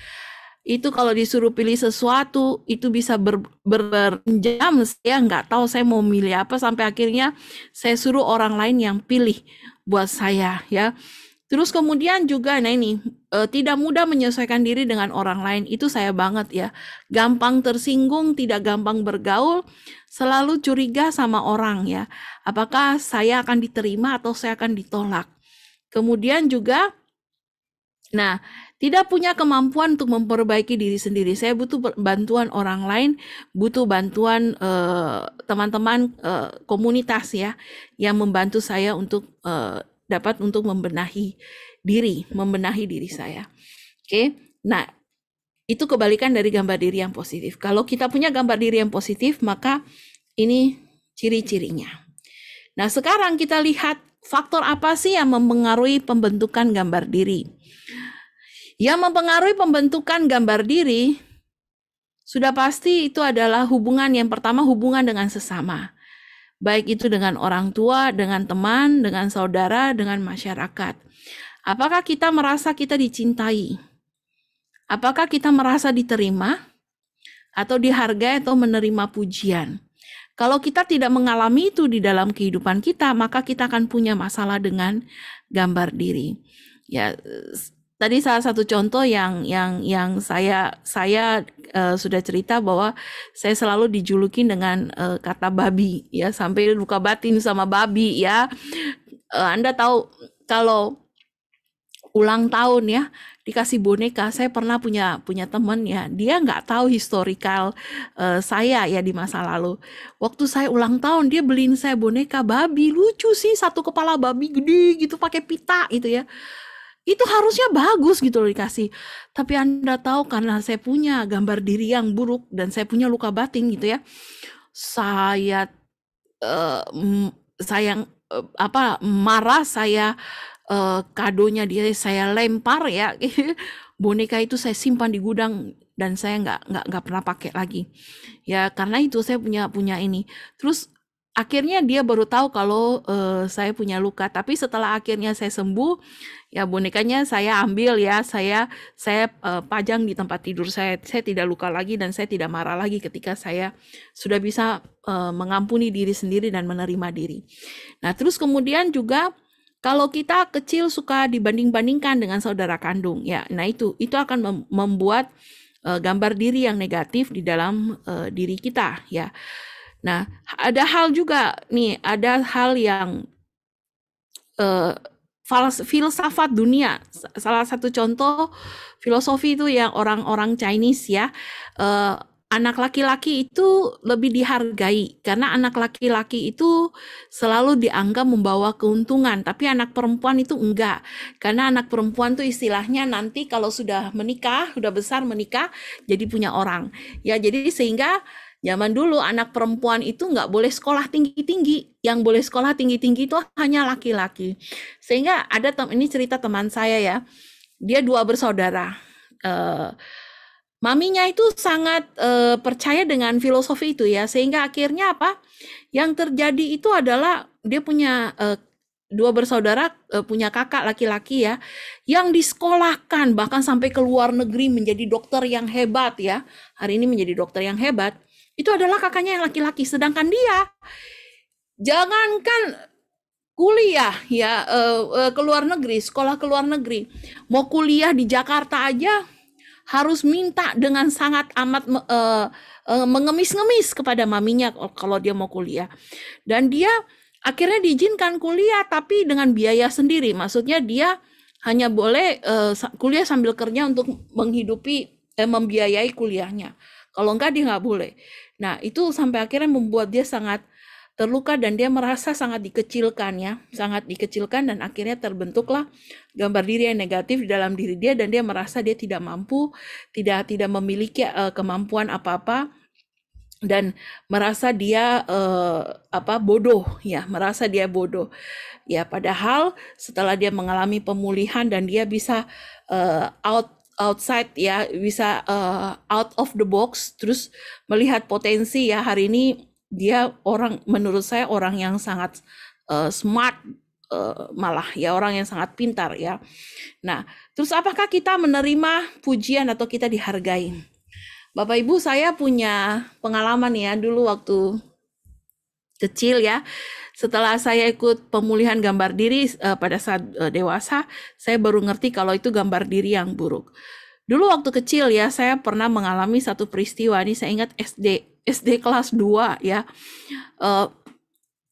Itu kalau disuruh pilih sesuatu itu bisa berjam, saya nggak tahu saya mau milih apa, sampai akhirnya saya suruh orang lain yang pilih buat saya ya. Terus kemudian juga, nah ini, tidak mudah menyesuaikan diri dengan orang lain, itu saya banget ya. Gampang tersinggung, tidak gampang bergaul, selalu curiga sama orang ya. Apakah saya akan diterima atau saya akan ditolak. Kemudian juga, nah, tidak punya kemampuan untuk memperbaiki diri sendiri. Saya butuh bantuan orang lain, butuh bantuan teman-teman komunitas ya, yang membantu saya untuk dapat untuk membenahi diri saya. Oke, nah itu kebalikan dari gambar diri yang positif. Kalau kita punya gambar diri yang positif, maka ini ciri-cirinya. Nah sekarang kita lihat faktor apa sih yang mempengaruhi pembentukan gambar diri. Yang mempengaruhi pembentukan gambar diri, sudah pasti itu adalah hubungan. Yang pertama, hubungan dengan sesama. Baik itu dengan orang tua, dengan teman, dengan saudara, dengan masyarakat. Apakah kita merasa kita dicintai? Apakah kita merasa diterima? Atau dihargai atau menerima pujian? Kalau kita tidak mengalami itu di dalam kehidupan kita, maka kita akan punya masalah dengan gambar diri. Ya, tadi salah satu contoh yang saya sudah cerita bahwa saya selalu dijulukin dengan kata babi ya, sampai luka batin sama babi ya. Anda tahu kalau ulang tahun ya dikasih boneka, saya pernah punya teman ya, dia nggak tahu historical saya ya di masa lalu. Waktu saya ulang tahun dia beliin saya boneka babi, lucu sih, satu kepala babi gede gitu pakai pita gitu ya. Itu harusnya bagus gitu loh dikasih. Tapi Anda tahu karena saya punya gambar diri yang buruk dan saya punya luka batin gitu ya. Saya marah, saya kadonya dia saya lempar ya. Boneka itu saya simpan di gudang dan saya nggak pernah pakai lagi. Ya karena itu saya punya ini. Terus akhirnya dia baru tahu kalau saya punya luka. Tapi setelah akhirnya saya sembuh, ya bonekanya saya ambil ya, saya pajang di tempat tidur saya. Saya tidak luka lagi dan saya tidak marah lagi ketika saya sudah bisa mengampuni diri sendiri dan menerima diri. Nah terus kemudian juga kalau kita kecil suka dibanding-bandingkan dengan saudara kandung, ya, nah itu akan membuat gambar diri yang negatif di dalam diri kita, ya. Nah, ada hal juga nih, ada hal yang filsafat dunia. Salah satu contoh filosofi itu yang orang-orang Chinese ya, anak laki-laki itu lebih dihargai karena anak laki-laki itu selalu dianggap membawa keuntungan, tapi anak perempuan itu enggak. Karena anak perempuan tuh istilahnya nanti kalau sudah menikah, sudah besar menikah, jadi punya orang. Ya, jadi sehingga zaman dulu anak perempuan itu nggak boleh sekolah tinggi-tinggi. Yang boleh sekolah tinggi-tinggi itu hanya laki-laki. Sehingga ada ini cerita teman saya ya. Dia 2 bersaudara. Maminya itu sangat percaya dengan filosofi itu ya, sehingga akhirnya apa? Yang terjadi itu adalah dia punya 2 bersaudara, punya kakak laki-laki ya, yang disekolahkan bahkan sampai ke luar negeri menjadi dokter yang hebat ya. Hari ini menjadi dokter yang hebat. Itu adalah kakaknya yang laki-laki, sedangkan dia jangankan kuliah ya ke luar negeri, sekolah ke luar negeri, mau kuliah di Jakarta aja harus minta dengan sangat amat mengemis-ngemis kepada maminya kalau dia mau kuliah. Dan dia akhirnya diizinkan kuliah tapi dengan biaya sendiri. Maksudnya dia hanya boleh kuliah sambil kerja untuk membiayai kuliahnya. Kalau enggak dia nggak boleh. Nah itu sampai akhirnya membuat dia sangat terluka dan dia merasa sangat dikecilkan ya, sangat dikecilkan, dan akhirnya terbentuklah gambar diri yang negatif di dalam diri dia dan dia merasa dia tidak mampu, tidak memiliki kemampuan apa-apa dan merasa dia bodoh ya, merasa dia bodoh. Ya, padahal setelah dia mengalami pemulihan dan dia bisa outside ya, bisa out of the box, terus melihat potensi ya, hari ini dia menurut saya orang yang sangat smart, malah ya orang yang sangat pintar ya. Nah, terus apakah kita menerima pujian atau kita dihargai? Bapak Ibu, saya punya pengalaman ya dulu waktu kecil ya. Setelah saya ikut pemulihan gambar diri pada saat dewasa, saya baru ngerti kalau itu gambar diri yang buruk. Dulu waktu kecil ya, saya pernah mengalami satu peristiwa, ini saya ingat SD kelas 2 ya.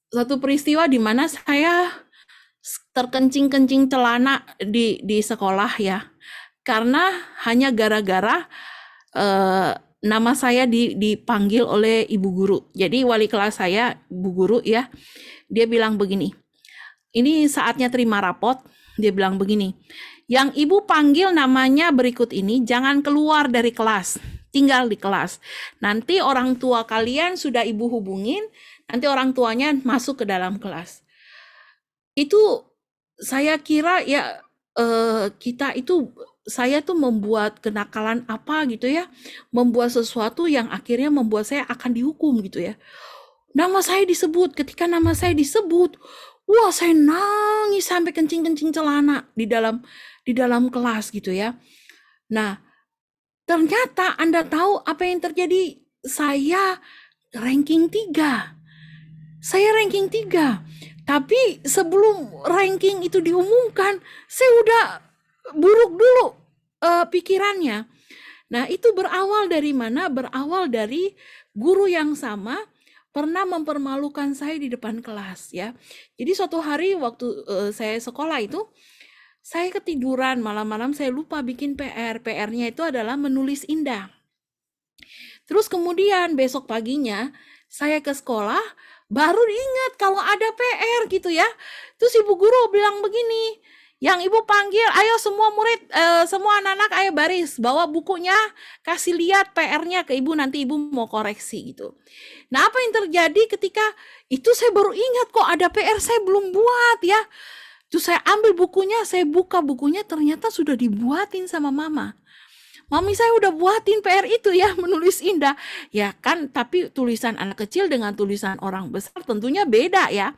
Satu peristiwa di mana saya terkencing-kencing celana di sekolah ya. Karena hanya gara-gara nama saya dipanggil oleh ibu guru. Jadi wali kelas saya, bu guru ya, dia bilang begini, ini saatnya terima rapot, dia bilang begini, yang ibu panggil namanya berikut ini, jangan keluar dari kelas, tinggal di kelas. Nanti orang tua kalian sudah ibu hubungin, nanti orang tuanya masuk ke dalam kelas. Itu saya kira ya saya tuh membuat kenakalan apa gitu ya, membuat sesuatu yang akhirnya membuat saya akan dihukum gitu ya. Nama saya disebut, ketika nama saya disebut, wah saya nangis sampai kencing-kencing celana di dalam kelas gitu ya. Nah, ternyata Anda tahu apa yang terjadi? Saya ranking 3. Saya ranking 3. Tapi sebelum ranking itu diumumkan, saya udah buruk dulu pikirannya. Nah, itu berawal dari mana? Berawal dari guru yang sama pernah mempermalukan saya di depan kelas ya. Jadi suatu hari waktu saya sekolah itu, saya ketiduran malam-malam, saya lupa bikin PR. PR-nya itu adalah menulis indah. Terus kemudian besok paginya saya ke sekolah, baru ingat kalau ada PR gitu ya. Terus ibu guru bilang begini, yang ibu panggil, ayo semua murid, semua anak-anak ayo baris, bawa bukunya, kasih lihat PR-nya ke ibu, nanti ibu mau koreksi gitu. Nah, apa yang terjadi ketika itu saya baru ingat kok ada PR saya belum buat ya. Terus saya ambil bukunya, saya buka bukunya, ternyata sudah dibuatin sama mama. Mami saya udah buatin PR itu ya, menulis indah. Ya kan, tapi tulisan anak kecil dengan tulisan orang besar tentunya beda ya.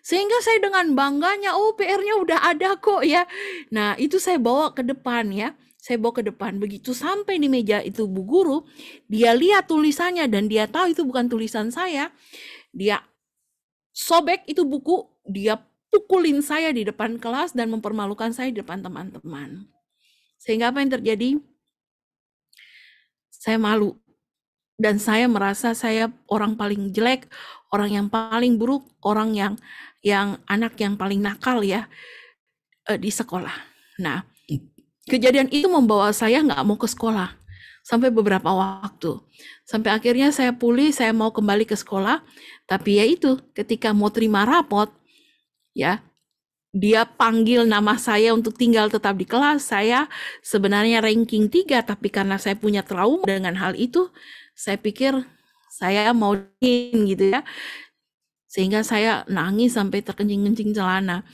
Sehingga saya dengan bangganya, oh PR-nya udah ada kok ya. Nah itu saya bawa ke depan ya. Saya bawa ke depan. Begitu sampai di meja itu bu guru, dia lihat tulisannya dan dia tahu itu bukan tulisan saya. Dia sobek itu buku, dia pukulin saya di depan kelas dan mempermalukan saya di depan teman-teman. Sehingga apa yang terjadi? Saya malu dan saya merasa saya orang paling jelek, orang yang paling buruk, orang yang anak yang paling nakal ya di sekolah. Nah, kejadian itu membawa saya nggak mau ke sekolah. sampai beberapa waktu. Sampai akhirnya saya pulih, saya mau kembali ke sekolah, tapi ya itu, ketika mau terima rapot, ya, dia panggil nama saya untuk tinggal tetap di kelas. Saya sebenarnya ranking 3, tapi karena saya punya trauma dengan hal itu, saya pikir saya mau gitu ya. Sehingga saya nangis sampai terkencing-kencing celana.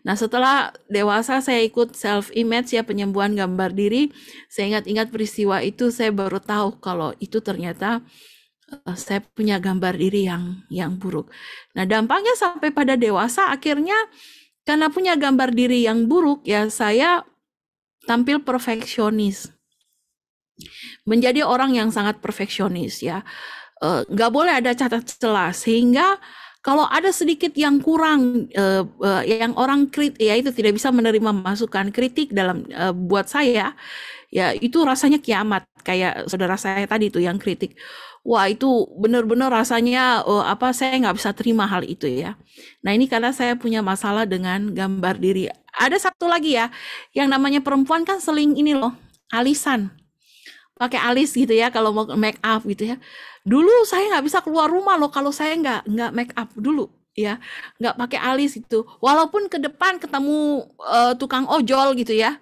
Nah, setelah dewasa saya ikut self-image ya, penyembuhan gambar diri. Saya ingat-ingat peristiwa itu, saya baru tahu kalau itu ternyata saya punya gambar diri yang buruk. Nah, dampaknya sampai pada dewasa, akhirnya karena punya gambar diri yang buruk, ya saya tampil perfeksionis. Menjadi orang yang sangat perfeksionis ya. Nggak boleh ada cacat celah, sehingga kalau ada sedikit yang kurang, yang orang ya itu tidak bisa menerima masukan kritik dalam buat saya, ya itu rasanya kiamat. Kayak saudara saya tadi itu yang kritik. Wah, itu benar-benar rasanya saya nggak bisa terima hal itu ya. Nah, ini karena saya punya masalah dengan gambar diri. Ada satu lagi ya, yang namanya perempuan kan seling ini loh, alisan. Pakai alis gitu ya kalau mau make up gitu ya. Dulu saya nggak bisa keluar rumah loh kalau saya nggak make up dulu ya, nggak pakai alis itu. Walaupun ke depan ketemu tukang ojol gitu ya,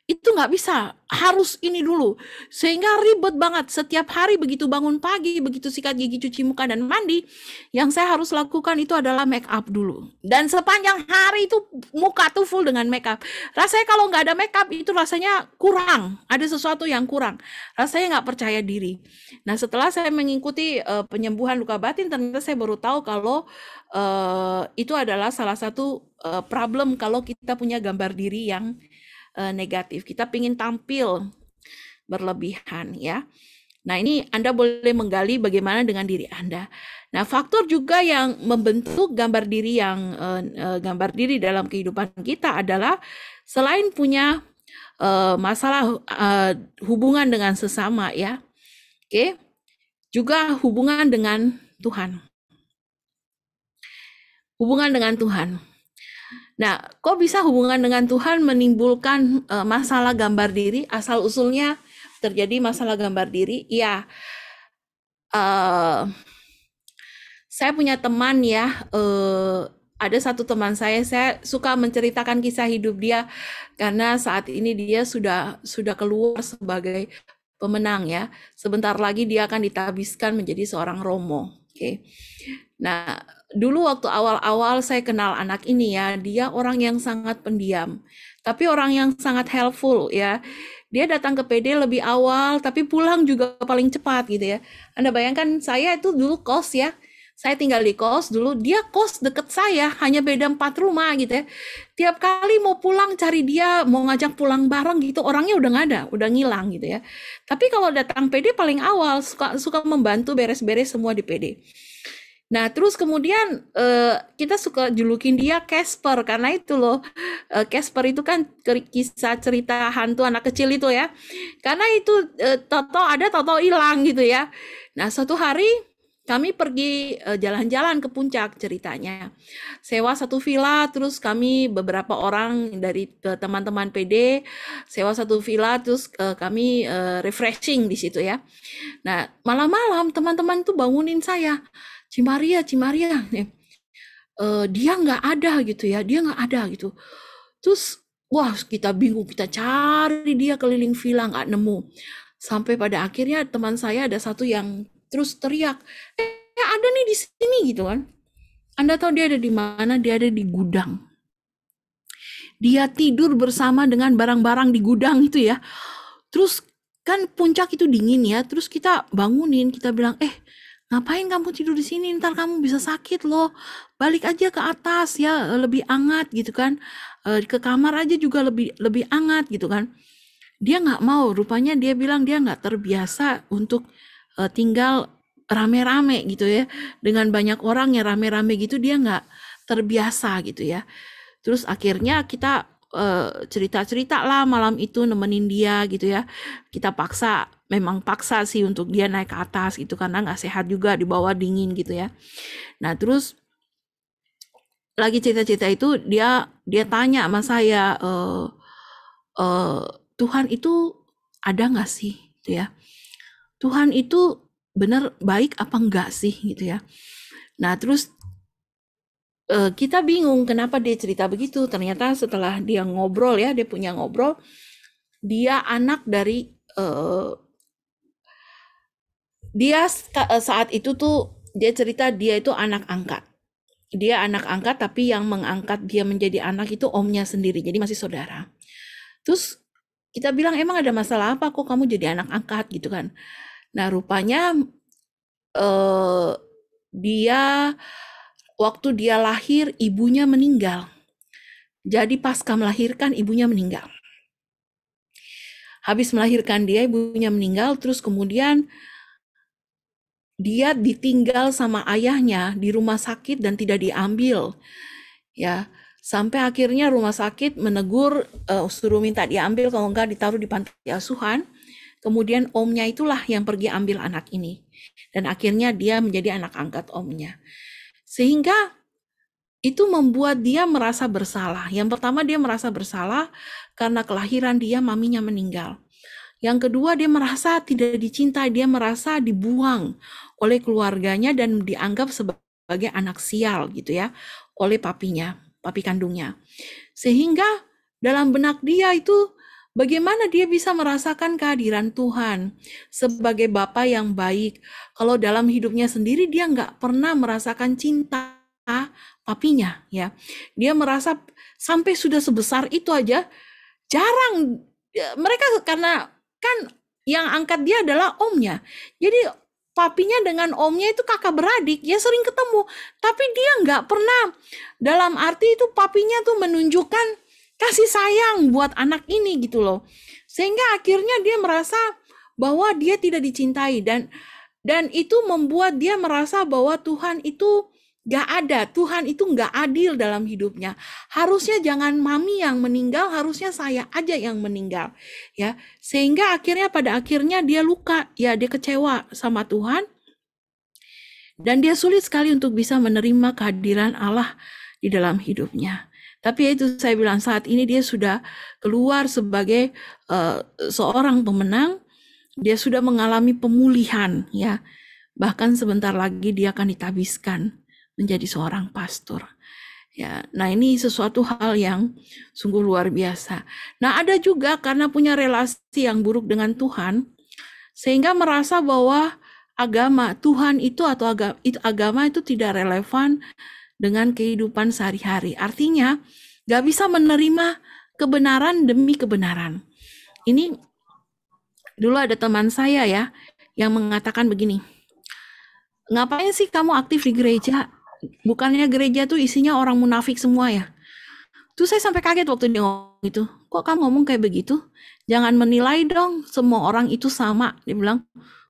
itu nggak bisa, harus ini dulu. Sehingga ribet banget, setiap hari begitu bangun pagi, begitu sikat gigi, cuci muka, dan mandi, yang saya harus lakukan itu adalah make up dulu. Dan sepanjang hari itu muka tuh full dengan make up. Rasanya kalau nggak ada make up itu rasanya kurang, ada sesuatu yang kurang. Rasanya nggak percaya diri. Nah, setelah saya mengikuti penyembuhan luka batin, ternyata saya baru tahu kalau itu adalah salah satu problem kalau kita punya gambar diri yang negatif. Kita ingin tampil berlebihan ya. Nah, ini Anda boleh menggali bagaimana dengan diri Anda. Nah, faktor juga yang membentuk gambar diri dalam kehidupan kita adalah selain punya masalah hubungan dengan sesama ya. Oke. Juga hubungan dengan Tuhan. Hubungan dengan Tuhan. Nah, kok bisa hubungan dengan Tuhan menimbulkan masalah gambar diri? Asal usulnya terjadi masalah gambar diri, ya. Saya punya teman ya, ada satu teman saya suka menceritakan kisah hidup dia karena saat ini dia sudah keluar sebagai pemenang ya. Sebentar lagi dia akan ditabiskan menjadi seorang romo. Oke. Nah, dulu waktu awal-awal saya kenal anak ini ya, dia orang yang sangat pendiam, tapi orang yang sangat helpful ya. Dia datang ke PD lebih awal, tapi pulang juga paling cepat gitu ya. Anda bayangkan saya itu dulu kos ya, saya tinggal di kos dulu, dia kos deket saya, hanya beda 4 rumah gitu ya. Tiap kali mau pulang cari dia, mau ngajak pulang bareng gitu, orangnya udah nggak ada, udah ngilang gitu ya. Tapi kalau datang PD paling awal, suka membantu beres-beres semua di PD. Nah, terus kemudian kita suka julukin dia Casper, karena itu loh, Casper itu kan kisah cerita hantu anak kecil itu ya. Karena itu Toto hilang gitu ya. Nah, suatu hari kami pergi jalan-jalan ke puncak ceritanya. Sewa satu villa, terus kami beberapa orang dari teman-teman PD, sewa satu villa, terus kami refreshing di situ ya. Nah, malam-malam teman-teman tuh bangunin saya. Cimaria, dia nggak ada gitu ya, dia nggak ada gitu. Terus, wah kita bingung, kita cari dia keliling villa nggak nemu. Sampai pada akhirnya teman saya ada satu yang terus teriak, ada nih di sini gitu kan. Anda tahu dia ada di mana? Dia ada di gudang. Dia tidur bersama dengan barang-barang di gudang itu ya. Terus kan puncak itu dingin ya, terus kita bangunin, kita bilang, ngapain kamu tidur di sini? Ntar kamu bisa sakit loh. Balik aja ke atas ya, lebih hangat gitu kan. Ke kamar aja juga lebih hangat gitu kan. Dia nggak mau. Rupanya dia bilang dia nggak terbiasa untuk tinggal rame-rame gitu ya. Dengan banyak orang yang rame-rame gitu, dia nggak terbiasa gitu ya. Terus akhirnya kita cerita-cerita lah malam itu nemenin dia gitu ya. Kita memang paksa sih untuk dia naik ke atas gitu, karena nggak sehat juga di bawah dingin gitu ya. Nah, terus lagi cerita-cerita itu dia tanya sama saya, Tuhan itu ada nggak sih gitu ya. Tuhan itu benar baik apa enggak sih gitu ya. Nah terus kita bingung kenapa dia cerita begitu. Ternyata setelah dia ngobrol ya, dia punya ngobrol, dia anak dari dia saat itu tuh dia cerita dia itu anak angkat. Dia anak angkat tapi yang mengangkat dia menjadi anak itu omnya sendiri. Jadi masih saudara. Terus kita bilang emang ada masalah apa kok kamu jadi anak angkat gitu kan. Nah rupanya dia waktu dia lahir ibunya meninggal. Jadi pasca melahirkan ibunya meninggal. Habis melahirkan dia ibunya meninggal, terus kemudian dia ditinggal sama ayahnya di rumah sakit dan tidak diambil. Ya, sampai akhirnya rumah sakit menegur, suruh minta diambil, kalau enggak ditaruh di panti asuhan. Kemudian omnya itulah yang pergi ambil anak ini. Dan akhirnya dia menjadi anak angkat omnya. Sehingga itu membuat dia merasa bersalah. Yang pertama dia merasa bersalah karena kelahiran dia maminya meninggal. Yang kedua dia merasa tidak dicintai, dia merasa dibuang oleh keluarganya dan dianggap sebagai anak sial gitu ya oleh papinya, papi kandungnya. Sehingga dalam benak dia itu bagaimana dia bisa merasakan kehadiran Tuhan sebagai Bapa yang baik kalau dalam hidupnya sendiri dia nggak pernah merasakan cinta papinya ya. Dia merasa sampai sudah sebesar itu aja jarang mereka, karena kan yang angkat dia adalah omnya. Jadi papinya dengan omnya itu kakak beradik, ya sering ketemu. Tapi dia nggak pernah, dalam arti itu papinya tuh menunjukkan kasih sayang buat anak ini gitu loh. Sehingga akhirnya dia merasa bahwa dia tidak dicintai. Dan itu membuat dia merasa bahwa Tuhan itu gak ada, Tuhan itu gak adil dalam hidupnya. Harusnya jangan mami yang meninggal, harusnya saya aja yang meninggal. Ya, sehingga pada akhirnya dia luka, ya dia kecewa sama Tuhan. Dan dia sulit sekali untuk bisa menerima kehadiran Allah di dalam hidupnya. Tapi itu saya bilang saat ini dia sudah keluar sebagai seorang pemenang, dia sudah mengalami pemulihan ya. Bahkan sebentar lagi dia akan ditabiskan menjadi seorang pastor. Ya, nah ini sesuatu hal yang sungguh luar biasa. Nah, ada juga karena punya relasi yang buruk dengan Tuhan, sehingga merasa bahwa agama Tuhan itu atau agama itu tidak relevan dengan kehidupan sehari-hari. Artinya, gak bisa menerima kebenaran demi kebenaran. Ini dulu ada teman saya ya, yang mengatakan begini, ngapain sih kamu aktif di gereja? Bukannya gereja tuh isinya orang munafik semua ya? Tuh saya sampai kaget waktu dia ngomong itu. Kok kamu ngomong kayak begitu? Jangan menilai dong semua orang itu sama. Dia bilang,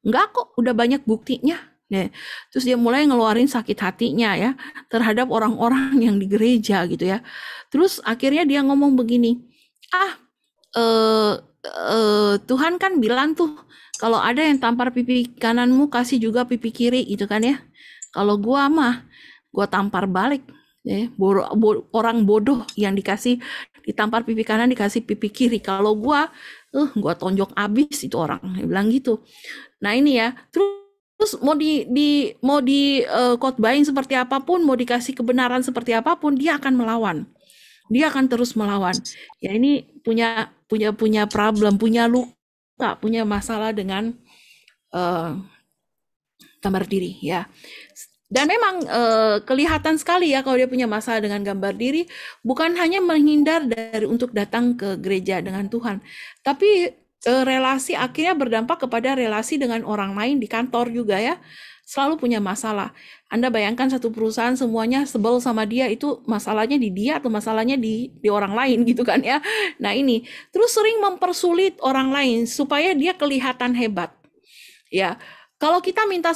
enggak kok, udah banyak buktinya. Ya. Terus dia mulai ngeluarin sakit hatinya ya terhadap orang-orang yang di gereja gitu ya. Terus akhirnya dia ngomong begini, Tuhan kan bilang tuh, kalau ada yang tampar pipi kananmu, kasih juga pipi kiri gitu kan ya. Kalau gua mah, gua tampar balik. Ya, orang bodoh yang ditampar pipi kanan dikasih pipi kiri. Kalau gua tonjok abis itu orang. Dia bilang gitu. Nah ini ya, terus mau di khotbahin seperti apapun, mau dikasih kebenaran seperti apapun, dia akan melawan. Dia akan terus melawan. Ya ini punya problem, punya luka, punya masalah dengan gambar diri ya. Dan memang kelihatan sekali ya kalau dia punya masalah dengan gambar diri, bukan hanya menghindar dari untuk datang ke gereja dengan Tuhan, tapi relasi akhirnya berdampak kepada relasi dengan orang lain di kantor juga ya, selalu punya masalah. Anda bayangkan satu perusahaan semuanya sebel sama dia, itu masalahnya di dia atau masalahnya di orang lain gitu kan ya. Nah ini, terus sering mempersulit orang lain supaya dia kelihatan hebat. Ya, kalau kita minta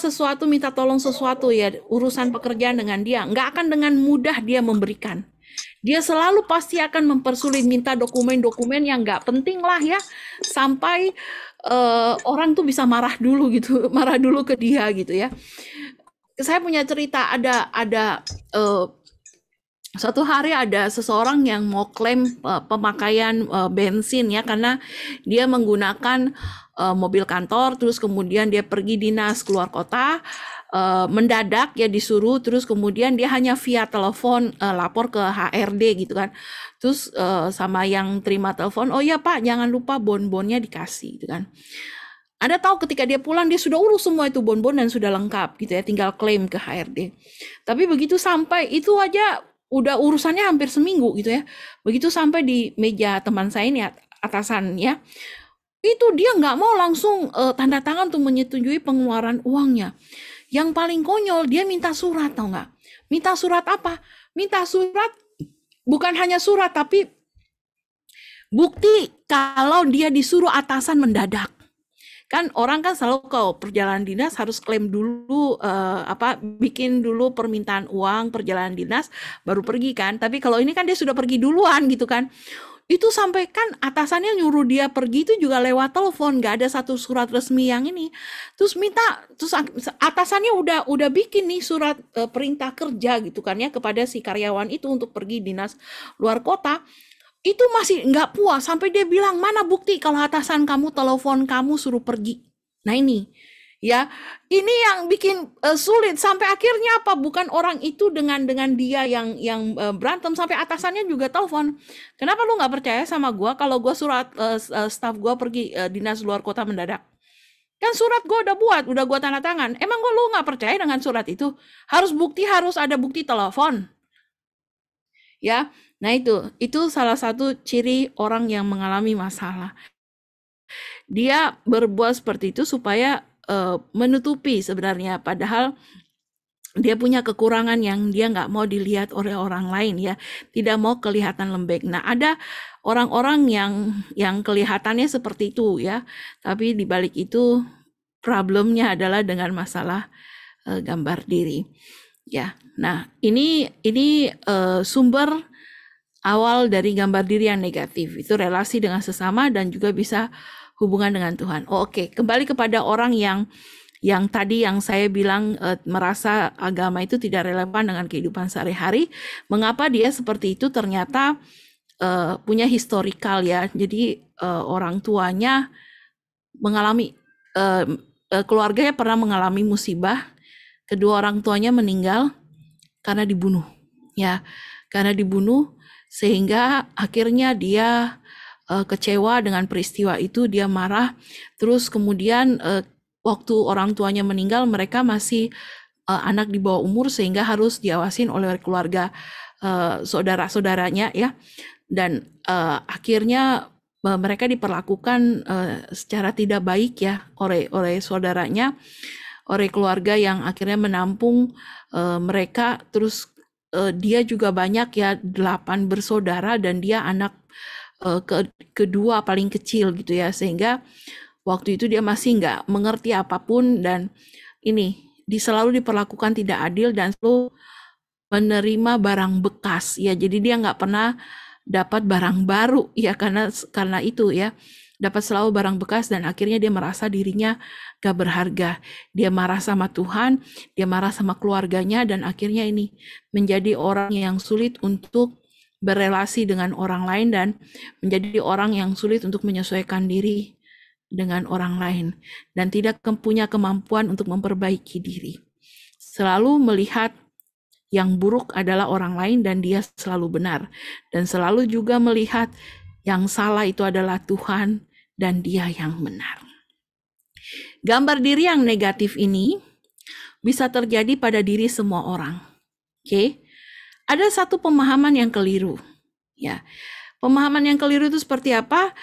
tolong sesuatu ya, urusan pekerjaan dengan dia, nggak akan dengan mudah dia memberikan. Dia selalu pasti akan mempersulit, minta dokumen-dokumen yang nggak penting lah ya, sampai orang tuh bisa marah dulu ke dia gitu ya. Saya punya cerita, ada Suatu hari ada seseorang yang mau klaim pemakaian bensin ya, karena dia menggunakan mobil kantor, terus kemudian dia pergi dinas keluar kota, mendadak ya disuruh, terus kemudian dia hanya via telepon lapor ke HRD gitu kan. Terus sama yang terima telepon, oh ya Pak, jangan lupa bon-bonnya dikasih gitu kan. Anda tahu ketika dia pulang dia sudah urus semua itu bon-bon dan sudah lengkap gitu ya, tinggal klaim ke HRD. Tapi begitu sampai itu aja udah urusannya hampir seminggu gitu ya. Begitu sampai di meja teman saya ini atasannya, itu dia nggak mau langsung tanda tangan untuk menyetujui pengeluaran uangnya. Yang paling konyol, dia minta surat, tau nggak? Minta surat apa? Minta surat, bukan hanya surat, tapi bukti kalau dia disuruh atasan mendadak. Kan orang kan selalu kalau perjalanan dinas harus klaim dulu bikin dulu permintaan uang perjalanan dinas baru pergi kan. Tapi kalau ini kan dia sudah pergi duluan gitu kan. Itu sampai kan atasannya nyuruh dia pergi itu juga lewat telepon, nggak ada satu surat resmi yang ini. Terus atasannya udah bikin nih surat perintah kerja gitu kan ya kepada si karyawan itu untuk pergi dinas luar kota. Itu masih nggak puas sampai dia bilang, mana bukti kalau atasan kamu telepon kamu suruh pergi. Nah ini ya, ini yang bikin sulit sampai akhirnya apa, bukan orang itu dengan dia yang berantem, sampai atasannya juga telepon, kenapa lu nggak percaya sama gua kalau gua surat staff gua pergi dinas luar kota mendadak? Kan surat gua udah buat, udah gua tanda tangan, emang lu nggak percaya dengan surat itu? Harus ada bukti telepon ya. Nah itu salah satu ciri orang yang mengalami masalah. Dia berbuat seperti itu supaya menutupi sebenarnya, padahal dia punya kekurangan yang dia nggak mau dilihat oleh orang lain ya, tidak mau kelihatan lembek. Nah ada orang-orang yang kelihatannya seperti itu ya, tapi dibalik itu problemnya adalah dengan masalah gambar diri ya. Nah ini sumber awal dari gambar diri yang negatif, itu relasi dengan sesama dan juga bisa hubungan dengan Tuhan. Oke, kembali kepada orang yang tadi yang saya bilang merasa agama itu tidak relevan dengan kehidupan sehari-hari. Mengapa dia seperti itu? Ternyata punya historikal ya. Jadi orang tuanya mengalami, keluarganya pernah mengalami musibah. Kedua orang tuanya meninggal karena dibunuh. Ya, karena dibunuh. Sehingga akhirnya dia kecewa dengan peristiwa itu, dia marah. Terus kemudian waktu orang tuanya meninggal, mereka masih anak di bawah umur sehingga harus diawasin oleh keluarga saudara-saudaranya ya. Dan akhirnya mereka diperlakukan secara tidak baik ya oleh saudaranya, oleh keluarga yang akhirnya menampung mereka. Terus dia juga banyak ya, 8 bersaudara dan dia anak kedua paling kecil gitu ya, sehingga waktu itu dia masih nggak mengerti apapun dan ini selalu diperlakukan tidak adil dan selalu menerima barang bekas ya. Jadi dia nggak pernah dapat barang baru ya, karena itu ya, dapat selalu barang bekas dan akhirnya dia merasa dirinya gak berharga. Dia marah sama Tuhan, dia marah sama keluarganya, dan akhirnya ini menjadi orang yang sulit untuk berelasi dengan orang lain dan menjadi orang yang sulit untuk menyesuaikan diri dengan orang lain dan tidak punya kemampuan untuk memperbaiki diri. Selalu melihat yang buruk adalah orang lain dan dia selalu benar, dan selalu juga melihat yang salah itu adalah Tuhan dan dia yang benar. Gambar diri yang negatif ini bisa terjadi pada diri semua orang. Oke. Ada satu pemahaman yang keliru. Ya. Pemahaman yang keliru itu seperti apa?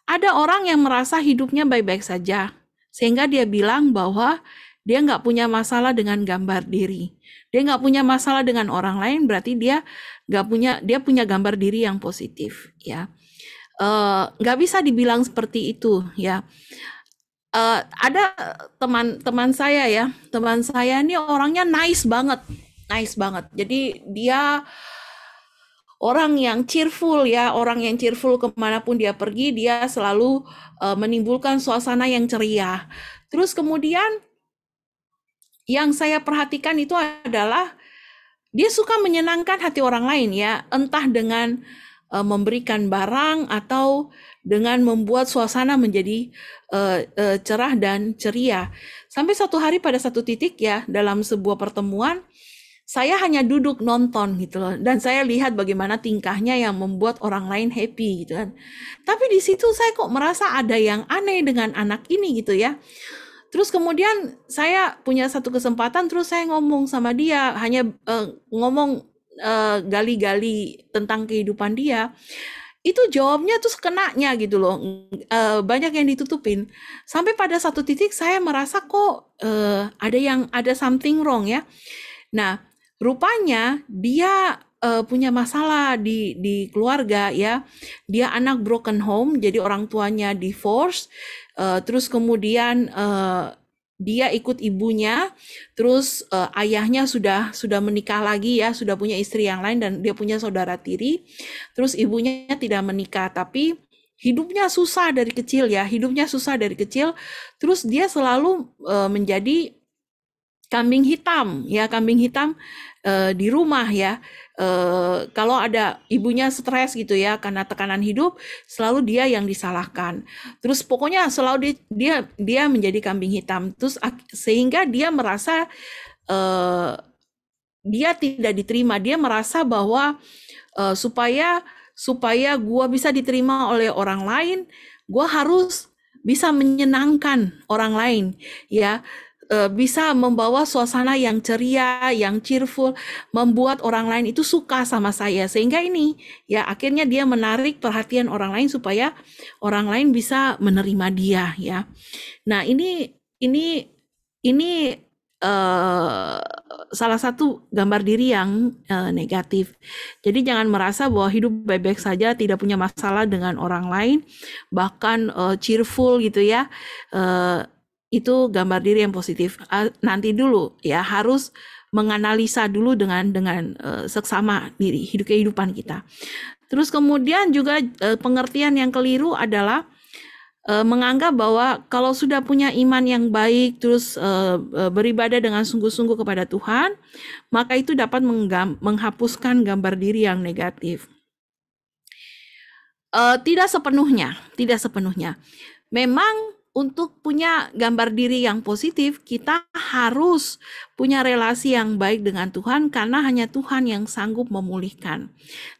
Ada orang yang merasa hidupnya baik-baik saja, sehingga dia bilang bahwa dia nggak punya masalah dengan gambar diri. Dia nggak punya masalah dengan orang lain, berarti dia punya gambar diri yang positif. Ya. Nggak bisa dibilang seperti itu. Ya. Ada teman saya ya, teman saya ini orangnya nice banget. Jadi dia orang yang cheerful ya, orang yang cheerful kemanapun dia pergi, dia selalu menimbulkan suasana yang ceria. Terus kemudian yang saya perhatikan itu adalah dia suka menyenangkan hati orang lain ya, entah dengan memberikan barang atau dengan membuat suasana menjadi cerah dan ceria. Sampai satu hari pada satu titik ya, dalam sebuah pertemuan, saya hanya duduk nonton gitu loh, dan saya lihat bagaimana tingkahnya yang membuat orang lain happy gitu kan. Tapi di situ saya kok merasa ada yang aneh dengan anak ini gitu ya. Terus kemudian saya punya satu kesempatan, terus saya ngomong sama dia, hanya ngomong gali-gali tentang kehidupan dia. Itu jawabnya tuh kenanya gitu loh, banyak yang ditutupin. Sampai pada satu titik saya merasa kok ada something wrong ya. Nah, rupanya dia punya masalah di keluarga ya. Dia anak broken home, jadi orang tuanya divorce. Terus kemudian dia ikut ibunya, terus ayahnya sudah menikah lagi ya, sudah punya istri yang lain dan dia punya saudara tiri. Terus ibunya tidak menikah, tapi hidupnya susah dari kecil ya, Terus dia selalu menjadi kambing hitam ya, di rumah ya. Kalau ada ibunya stres gitu ya karena tekanan hidup, selalu dia yang disalahkan. Terus pokoknya selalu dia menjadi kambing hitam. Terus sehingga dia merasa dia tidak diterima. Dia merasa bahwa supaya gua bisa diterima oleh orang lain, gua harus bisa menyenangkan orang lain ya. Bisa membawa suasana yang ceria, yang cheerful, membuat orang lain itu suka sama saya. Sehingga ini ya akhirnya dia menarik perhatian orang lain supaya orang lain bisa menerima dia ya. Nah, ini salah satu gambar diri yang negatif. Jadi jangan merasa bahwa hidup baik-baik saja, tidak punya masalah dengan orang lain, bahkan cheerful gitu ya. Itu gambar diri yang positif. Nanti dulu ya harus menganalisa dulu dengan seksama diri kehidupan kita. Terus kemudian juga pengertian yang keliru adalah menganggap bahwa kalau sudah punya iman yang baik, terus beribadah dengan sungguh-sungguh kepada Tuhan, maka itu dapat menghapuskan gambar diri yang negatif. Tidak sepenuhnya. Memang untuk punya gambar diri yang positif, kita harus punya relasi yang baik dengan Tuhan, karena hanya Tuhan yang sanggup memulihkan.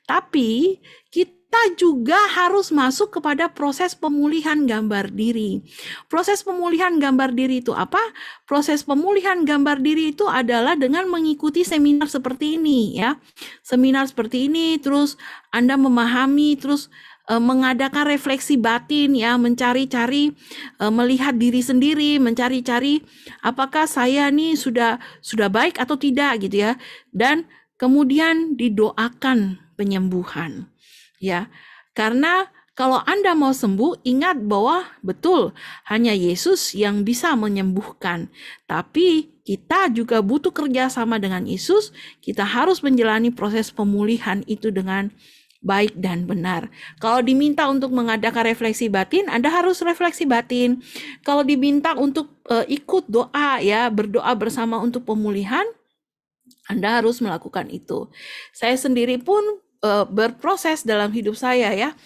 Tapi kita juga harus masuk kepada proses pemulihan gambar diri. Proses pemulihan gambar diri itu apa? Proses pemulihan gambar diri itu adalah dengan mengikuti seminar seperti ini ya. Seminar seperti ini, terus Anda memahami, terus mengadakan refleksi batin ya, mencari-cari, melihat diri sendiri, mencari-cari apakah saya nih sudah baik atau tidak gitu ya, dan kemudian didoakan penyembuhan ya. Karena kalau Anda mau sembuh, ingat bahwa betul hanya Yesus yang bisa menyembuhkan, tapi kita juga butuh kerjasama dengan Yesus. Kita harus menjalani proses pemulihan itu dengan baik dan benar. Kalau diminta untuk mengadakan refleksi batin, Anda harus refleksi batin. Kalau diminta untuk ikut doa ya, berdoa bersama untuk pemulihan, Anda harus melakukan itu. Saya sendiri pun berproses dalam hidup saya ya.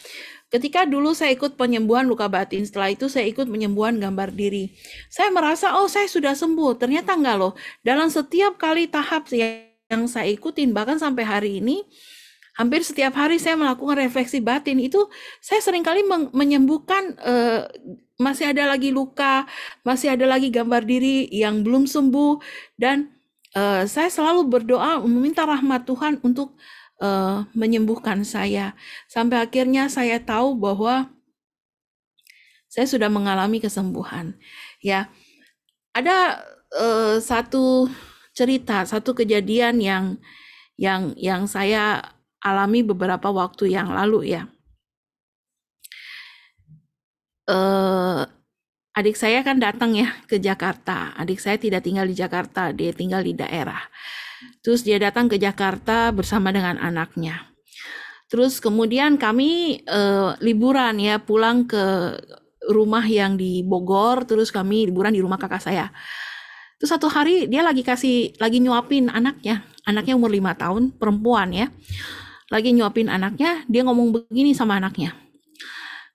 Ketika dulu saya ikut penyembuhan luka batin, setelah itu saya ikut penyembuhan gambar diri. Saya merasa, saya sudah sembuh. Ternyata enggak loh. Dalam setiap kali tahap yang saya ikutin, bahkan sampai hari ini, hampir setiap hari saya melakukan refleksi batin, itu saya seringkali menyembuhkan, masih ada lagi luka, masih ada lagi gambar diri yang belum sembuh, dan saya selalu berdoa meminta rahmat Tuhan untuk menyembuhkan saya. Sampai akhirnya saya tahu bahwa saya sudah mengalami kesembuhan. Ya, ada satu cerita, satu kejadian yang saya alami beberapa waktu yang lalu ya. Adik saya kan datang ya ke Jakarta. Adik saya tidak tinggal di Jakarta, dia tinggal di daerah. Terus dia datang ke Jakarta bersama dengan anaknya. Terus kemudian kami liburan ya, pulang ke rumah yang di Bogor. Terus kami liburan di rumah kakak saya. Terus satu hari dia lagi nyuapin anaknya anaknya umur 5 tahun, perempuan ya. Lagi nyuapin anaknya, dia ngomong begini sama anaknya.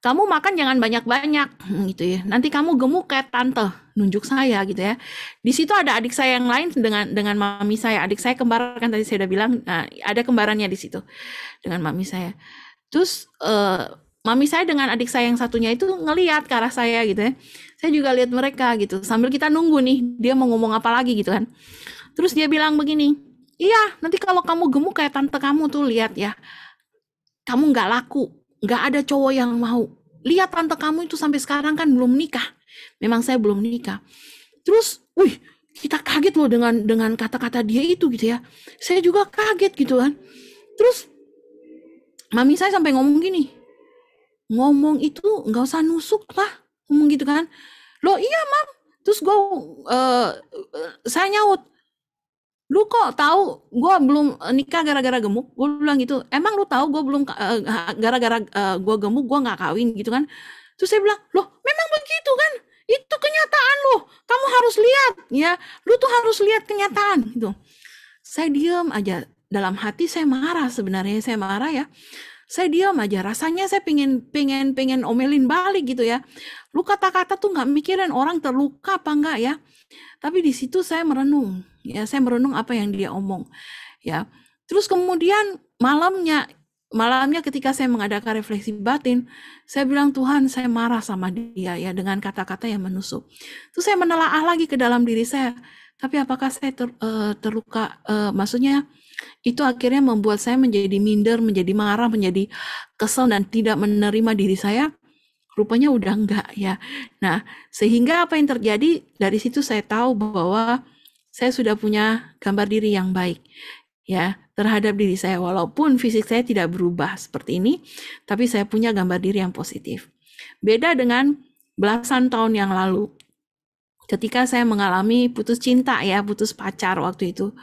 Kamu makan jangan banyak-banyak gitu ya. Nanti kamu gemuk kayak tante, nunjuk saya gitu ya. Di situ ada adik saya yang lain dengan mami saya. Adik saya kembar kan tadi saya udah bilang, nah, ada kembarannya di situ dengan mami saya. Terus mami saya dengan adik saya yang satunya itu ngelihat ke arah saya gitu ya. Saya juga lihat mereka gitu. Sambil kita nunggu nih, dia mau ngomong apa lagi gitu kan. Terus dia bilang begini, iya nanti kalau kamu gemuk kayak tante kamu tuh lihat ya. Kamu nggak laku, nggak ada cowok yang mau. Lihat tante kamu itu sampai sekarang kan belum nikah. Memang saya belum nikah. Terus, wih, kita kaget loh dengan kata-kata dia itu gitu ya. Saya juga kaget gitu kan. Terus, mami saya sampai ngomong gini, ngomong itu nggak usah nusuk lah, ngomong gitu kan. Loh iya mam. Terus saya nyaut, lu kok tahu gue belum nikah gara-gara gemuk? Gue bilang gitu. Emang lu tahu gue belum gara-gara gue gemuk gue nggak kawin gitu kan? Terus saya bilang, loh memang begitu kan? Itu kenyataan loh. Kamu harus lihat ya. Lu tuh harus lihat kenyataan gitu. Saya diam aja. Dalam hati saya marah sebenarnya. Saya marah ya. Saya diam aja. Rasanya saya pengen omelin balik gitu ya. Lu kata-kata tuh nggak mikirin orang terluka apa enggak ya. Tapi di situ saya merenung, ya saya merenung apa yang dia omong, ya. Terus kemudian malamnya ketika saya mengadakan refleksi batin, saya bilang Tuhan saya marah sama dia ya dengan kata-kata yang menusuk. Terus saya menelaah lagi ke dalam diri saya, tapi apakah saya terluka? Maksudnya itu akhirnya membuat saya menjadi minder, menjadi marah, menjadi kesel dan tidak menerima diri saya. Rupanya udah enggak ya. Nah, sehingga apa yang terjadi dari situ saya tahu bahwa saya sudah punya gambar diri yang baik ya terhadap diri saya, walaupun fisik saya tidak berubah seperti ini, tapi saya punya gambar diri yang positif. Beda dengan belasan tahun yang lalu ketika saya mengalami putus cinta ya, putus pacar waktu itu.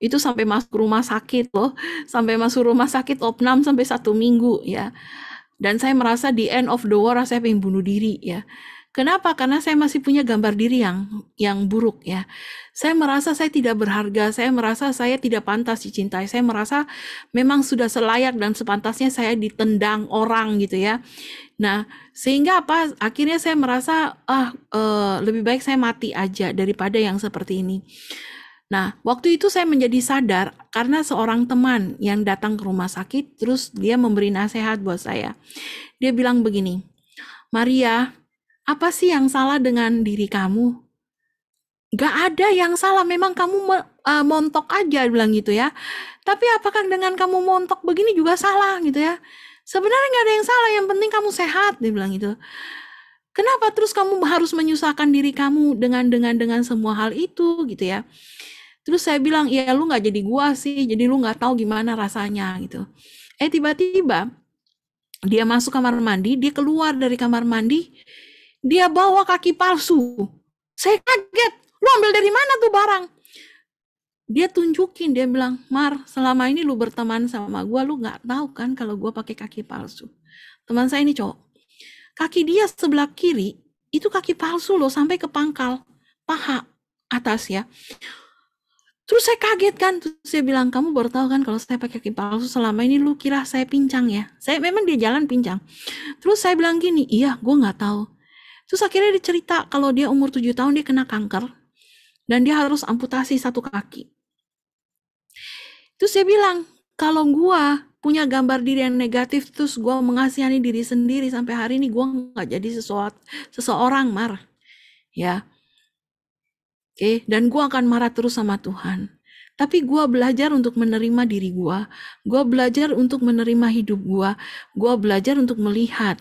Itu sampai masuk rumah sakit loh, sampai masuk rumah sakit opnam sampai 1 minggu ya. Dan saya merasa di end of the war saya pengen bunuh diri ya. Kenapa? Karena saya masih punya gambar diri yang buruk ya. Saya merasa saya tidak berharga, saya merasa saya tidak pantas dicintai. Saya merasa memang sudah selayak dan sepantasnya saya ditendang orang gitu ya. Nah, sehingga apa? Akhirnya saya merasa lebih baik saya mati aja daripada yang seperti ini. Nah, waktu itu saya menjadi sadar karena seorang teman yang datang ke rumah sakit, terus dia memberi nasihat buat saya. Dia bilang begini, Maria, apa sih yang salah dengan diri kamu? Gak ada yang salah, memang kamu montok aja, bilang gitu ya. Tapi apakah dengan kamu montok begini juga salah gitu ya? Sebenarnya gak ada yang salah, yang penting kamu sehat, dia bilang gitu. Kenapa terus kamu harus menyusahkan diri kamu dengan semua hal itu gitu ya? Terus saya bilang, ya lu gak jadi gua sih, jadi lu gak tahu gimana rasanya gitu. Tiba-tiba dia masuk kamar mandi, dia keluar dari kamar mandi, dia bawa kaki palsu. Saya kaget, lu ambil dari mana tuh barang? Dia tunjukin, dia bilang, Mar, selama ini lu berteman sama gua, lu gak tahu kan kalau gua pakai kaki palsu. Teman saya ini cowok. Kaki dia sebelah kiri, itu kaki palsu loh, sampai ke pangkal paha atas ya. Terus saya kaget kan, terus saya bilang, kamu baru tahu kan kalau saya pakai kaki palsu, selama ini lu kira saya pincang ya? Saya memang dia jalan pincang. Terus saya bilang gini, iya gue gak tahu. Terus akhirnya dia cerita kalau dia umur 7 tahun dia kena kanker, dan dia harus amputasi 1 kaki. Terus saya bilang, kalau gue punya gambar diri yang negatif, terus gue mengasihani diri sendiri, sampai hari ini gue gak jadi seseorang, Mar. Ya. Oke, dan gue akan marah terus sama Tuhan. Tapi gue belajar untuk menerima diri gue belajar untuk menerima hidup gue belajar untuk melihat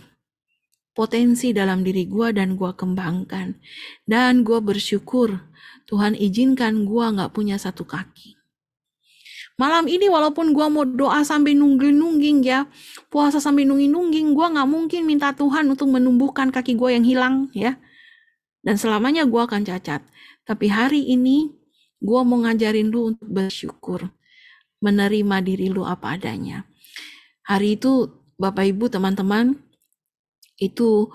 potensi dalam diri gue dan gue kembangkan. Dan gue bersyukur Tuhan izinkan gue gak punya 1 kaki. Malam ini walaupun gue mau doa sampai nungging-nungging ya, puasa sampai nungging-nungging, gue gak mungkin minta Tuhan untuk menumbuhkan kaki gue yang hilang ya. Dan selamanya gue akan cacat. Tapi hari ini gue mau ngajarin lu untuk bersyukur, menerima diri lu apa adanya. Hari itu Bapak Ibu teman-teman, itu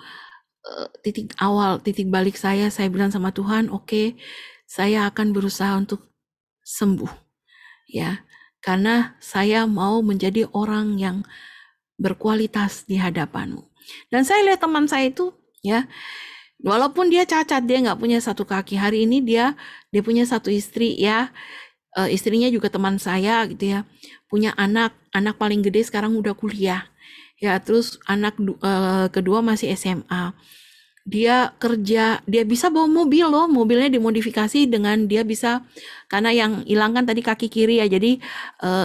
titik balik saya bilang sama Tuhan, oke, saya akan berusaha untuk sembuh. ya, karena saya mau menjadi orang yang berkualitas di hadapanmu. Dan saya lihat teman saya itu, ya, walaupun dia cacat, dia nggak punya satu kaki. Hari ini dia punya satu istri, ya, istrinya juga teman saya gitu ya, punya anak paling gede sekarang udah kuliah, ya, terus anak kedua masih SMA. Dia kerja, dia bisa bawa mobil loh, mobilnya dimodifikasi dengan dia bisa, karena yang hilang kan tadi kaki kiri ya, jadi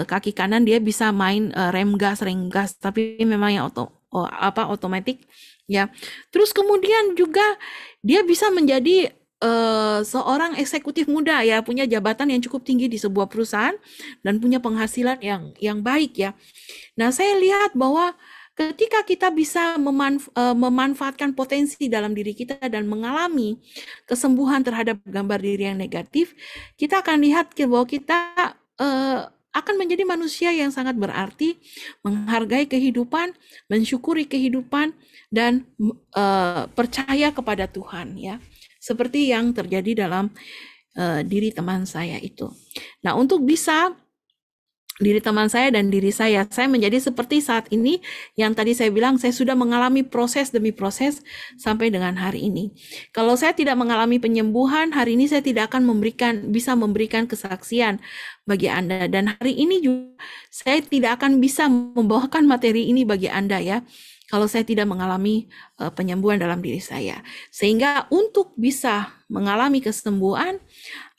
kaki kanan dia bisa main rem gas, tapi memang yang otomatis ya. Terus kemudian juga dia bisa menjadi seorang eksekutif muda ya, punya jabatan yang cukup tinggi di sebuah perusahaan dan punya penghasilan yang baik ya. Nah, saya lihat bahwa ketika kita bisa memanfaatkan potensi dalam diri kita dan mengalami kesembuhan terhadap gambar diri yang negatif, kita akan lihat bahwa kita akan menjadi manusia yang sangat berarti, menghargai kehidupan, mensyukuri kehidupan, dan percaya kepada Tuhan, ya. Seperti yang terjadi dalam diri teman saya itu. Nah, untuk bisa diri teman saya dan diri saya menjadi seperti saat ini yang tadi saya bilang, saya sudah mengalami proses demi proses sampai dengan hari ini. Kalau saya tidak mengalami penyembuhan, hari ini saya tidak akan bisa memberikan kesaksian bagi Anda, dan hari ini juga saya tidak akan bisa membawakan materi ini bagi Anda ya, kalau saya tidak mengalami penyembuhan dalam diri saya. Sehingga untuk bisa mengalami kesembuhan,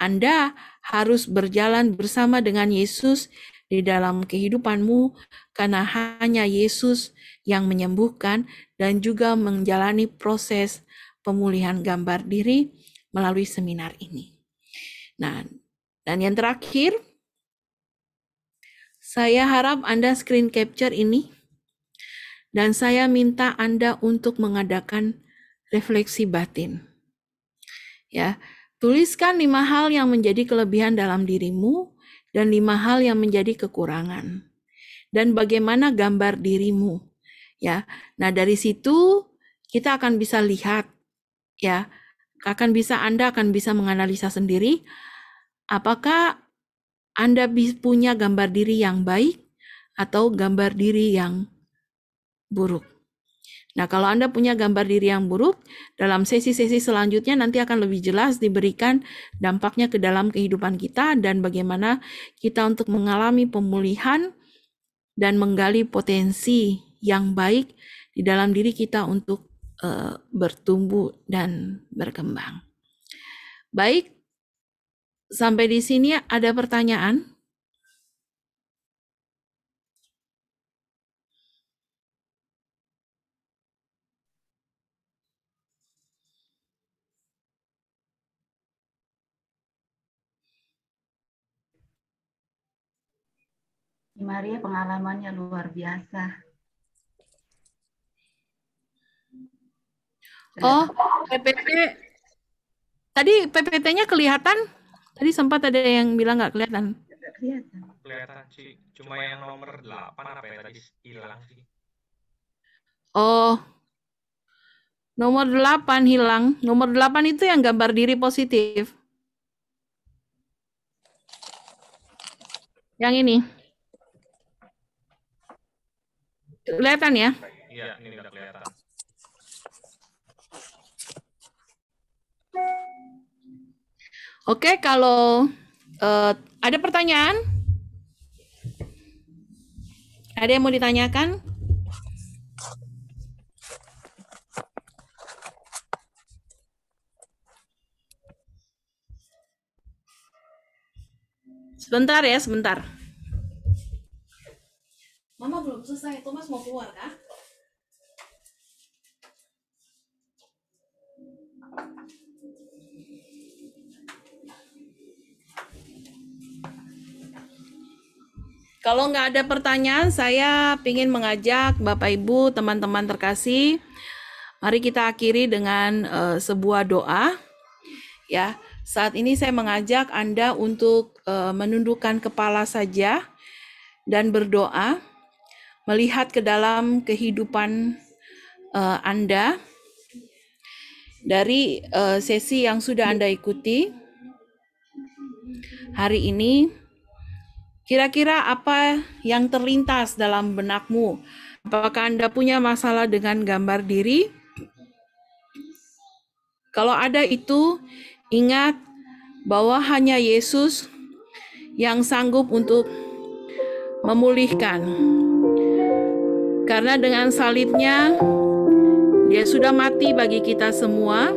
Anda harus berjalan bersama dengan Yesus di dalam kehidupanmu, karena hanya Yesus yang menyembuhkan dan juga menjalani proses pemulihan gambar diri melalui seminar ini. Nah, dan yang terakhir, saya harap Anda screen capture ini, dan saya minta Anda untuk mengadakan refleksi batin. Ya, tuliskan 5 hal yang menjadi kelebihan dalam dirimu dan 5 hal yang menjadi kekurangan. Dan bagaimana gambar dirimu, ya. Nah, dari situ kita akan bisa lihat, ya. Anda akan bisa menganalisa sendiri apakah Anda punya gambar diri yang baik atau gambar diri yang buruk. Nah, kalau Anda punya gambar diri yang buruk, dalam sesi-sesi selanjutnya nanti akan lebih jelas diberikan dampaknya ke dalam kehidupan kita dan bagaimana kita untuk mengalami pemulihan dan menggali potensi yang baik di dalam diri kita untuk bertumbuh dan berkembang. Baik, sampai di sini ada pertanyaan? Maria pengalamannya luar biasa. Oh, PPT. Tadi PPT-nya kelihatan? Tadi sempat ada yang bilang nggak kelihatan. Kelihatan sih. Cuma yang nomor 8 apa ya tadi hilang sih. Oh, nomor 8 hilang. Nomor 8 itu yang gambar diri positif. Yang ini. Kelihatan ya? Iya, ini udah kelihatan. Oke, kalau ada pertanyaan? Ada yang mau ditanyakan? Sebentar ya, sebentar. Mama belum selesai, Thomas mau keluar kah? Kalau nggak ada pertanyaan, saya ingin mengajak Bapak Ibu, teman-teman terkasih, mari kita akhiri dengan sebuah doa. Ya, saat ini saya mengajak Anda untuk menundukkan kepala saja dan berdoa, melihat ke dalam kehidupan Anda dari sesi yang sudah Anda ikuti hari ini. Kira-kira apa yang terlintas dalam benakmu? Apakah Anda punya masalah dengan gambar diri? Kalau ada itu, ingat bahwa hanya Yesus yang sanggup untuk memulihkan. Karena dengan salibnya, Dia sudah mati bagi kita semua.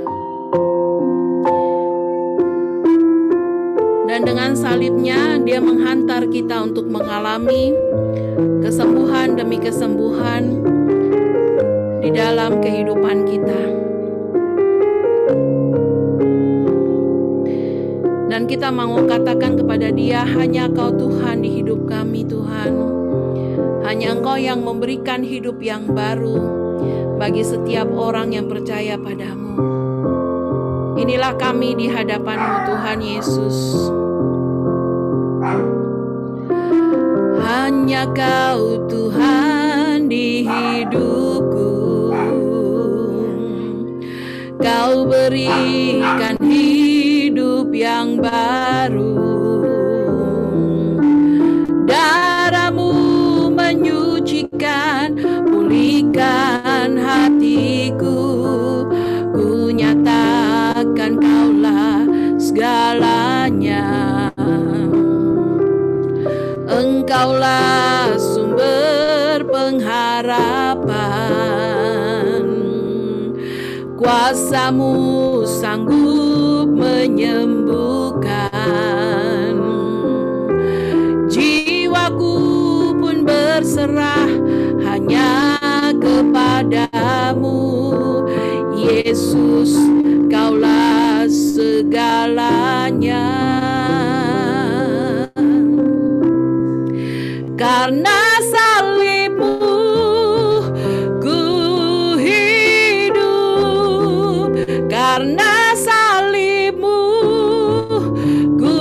Dan dengan salibnya, Dia menghantar kita untuk mengalami kesembuhan demi kesembuhan di dalam kehidupan kita. Dan kita mau katakan kepada Dia, hanya Kau Tuhan di hidup kami, Tuhan. Hanya Engkau yang memberikan hidup yang baru bagi setiap orang yang percaya padamu. Inilah kami di hadapan-Mu, Tuhan Yesus. Hanya Kau Tuhan di hidupku. Kau berikan hidup yang baru. Darah-Mu menyucikan, pulihkan hatiku. Ku nyatakan Kaulah segalanya. Engkaulah sumber pengharapan. Kuasa-Mu sanggup menyembuhkan. Jiwaku pun berserah hanya kepadamu. Yesus, Kaulah segalanya. Karena salib-Mu ku hidup, karena salib-Mu ku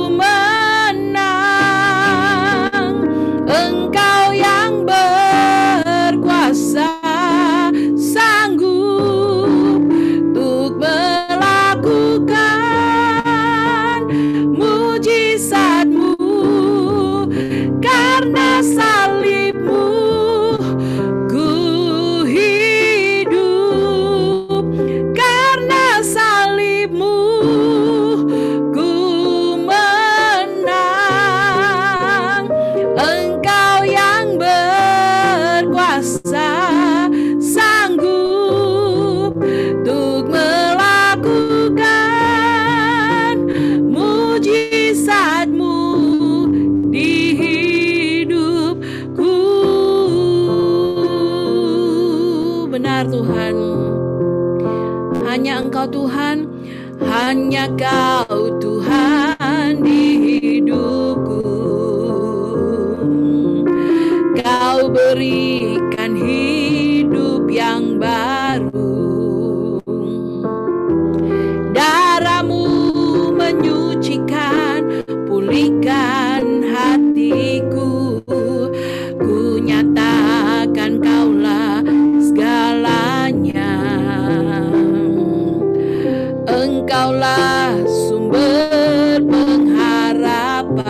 menang. Engkau yang berkuasa, sanggup untuk melakukan mujizat-Mu. Karena salib-Mu ku hidup, karena salib-Mu ku menang. Engkau yang berkuasa, sanggup untuk melakukan mujizat-Mu di hidupku. Benar Tuhan, hanya Engkau Tuhan, hanya Kau Tuhan di hidupku. Kau berikan hidup yang baru. Darah-Mu menyucikan, pulihkan hatiku. Ku nyatakan Kaulah segalanya. Engkaulah sumber pengharapan.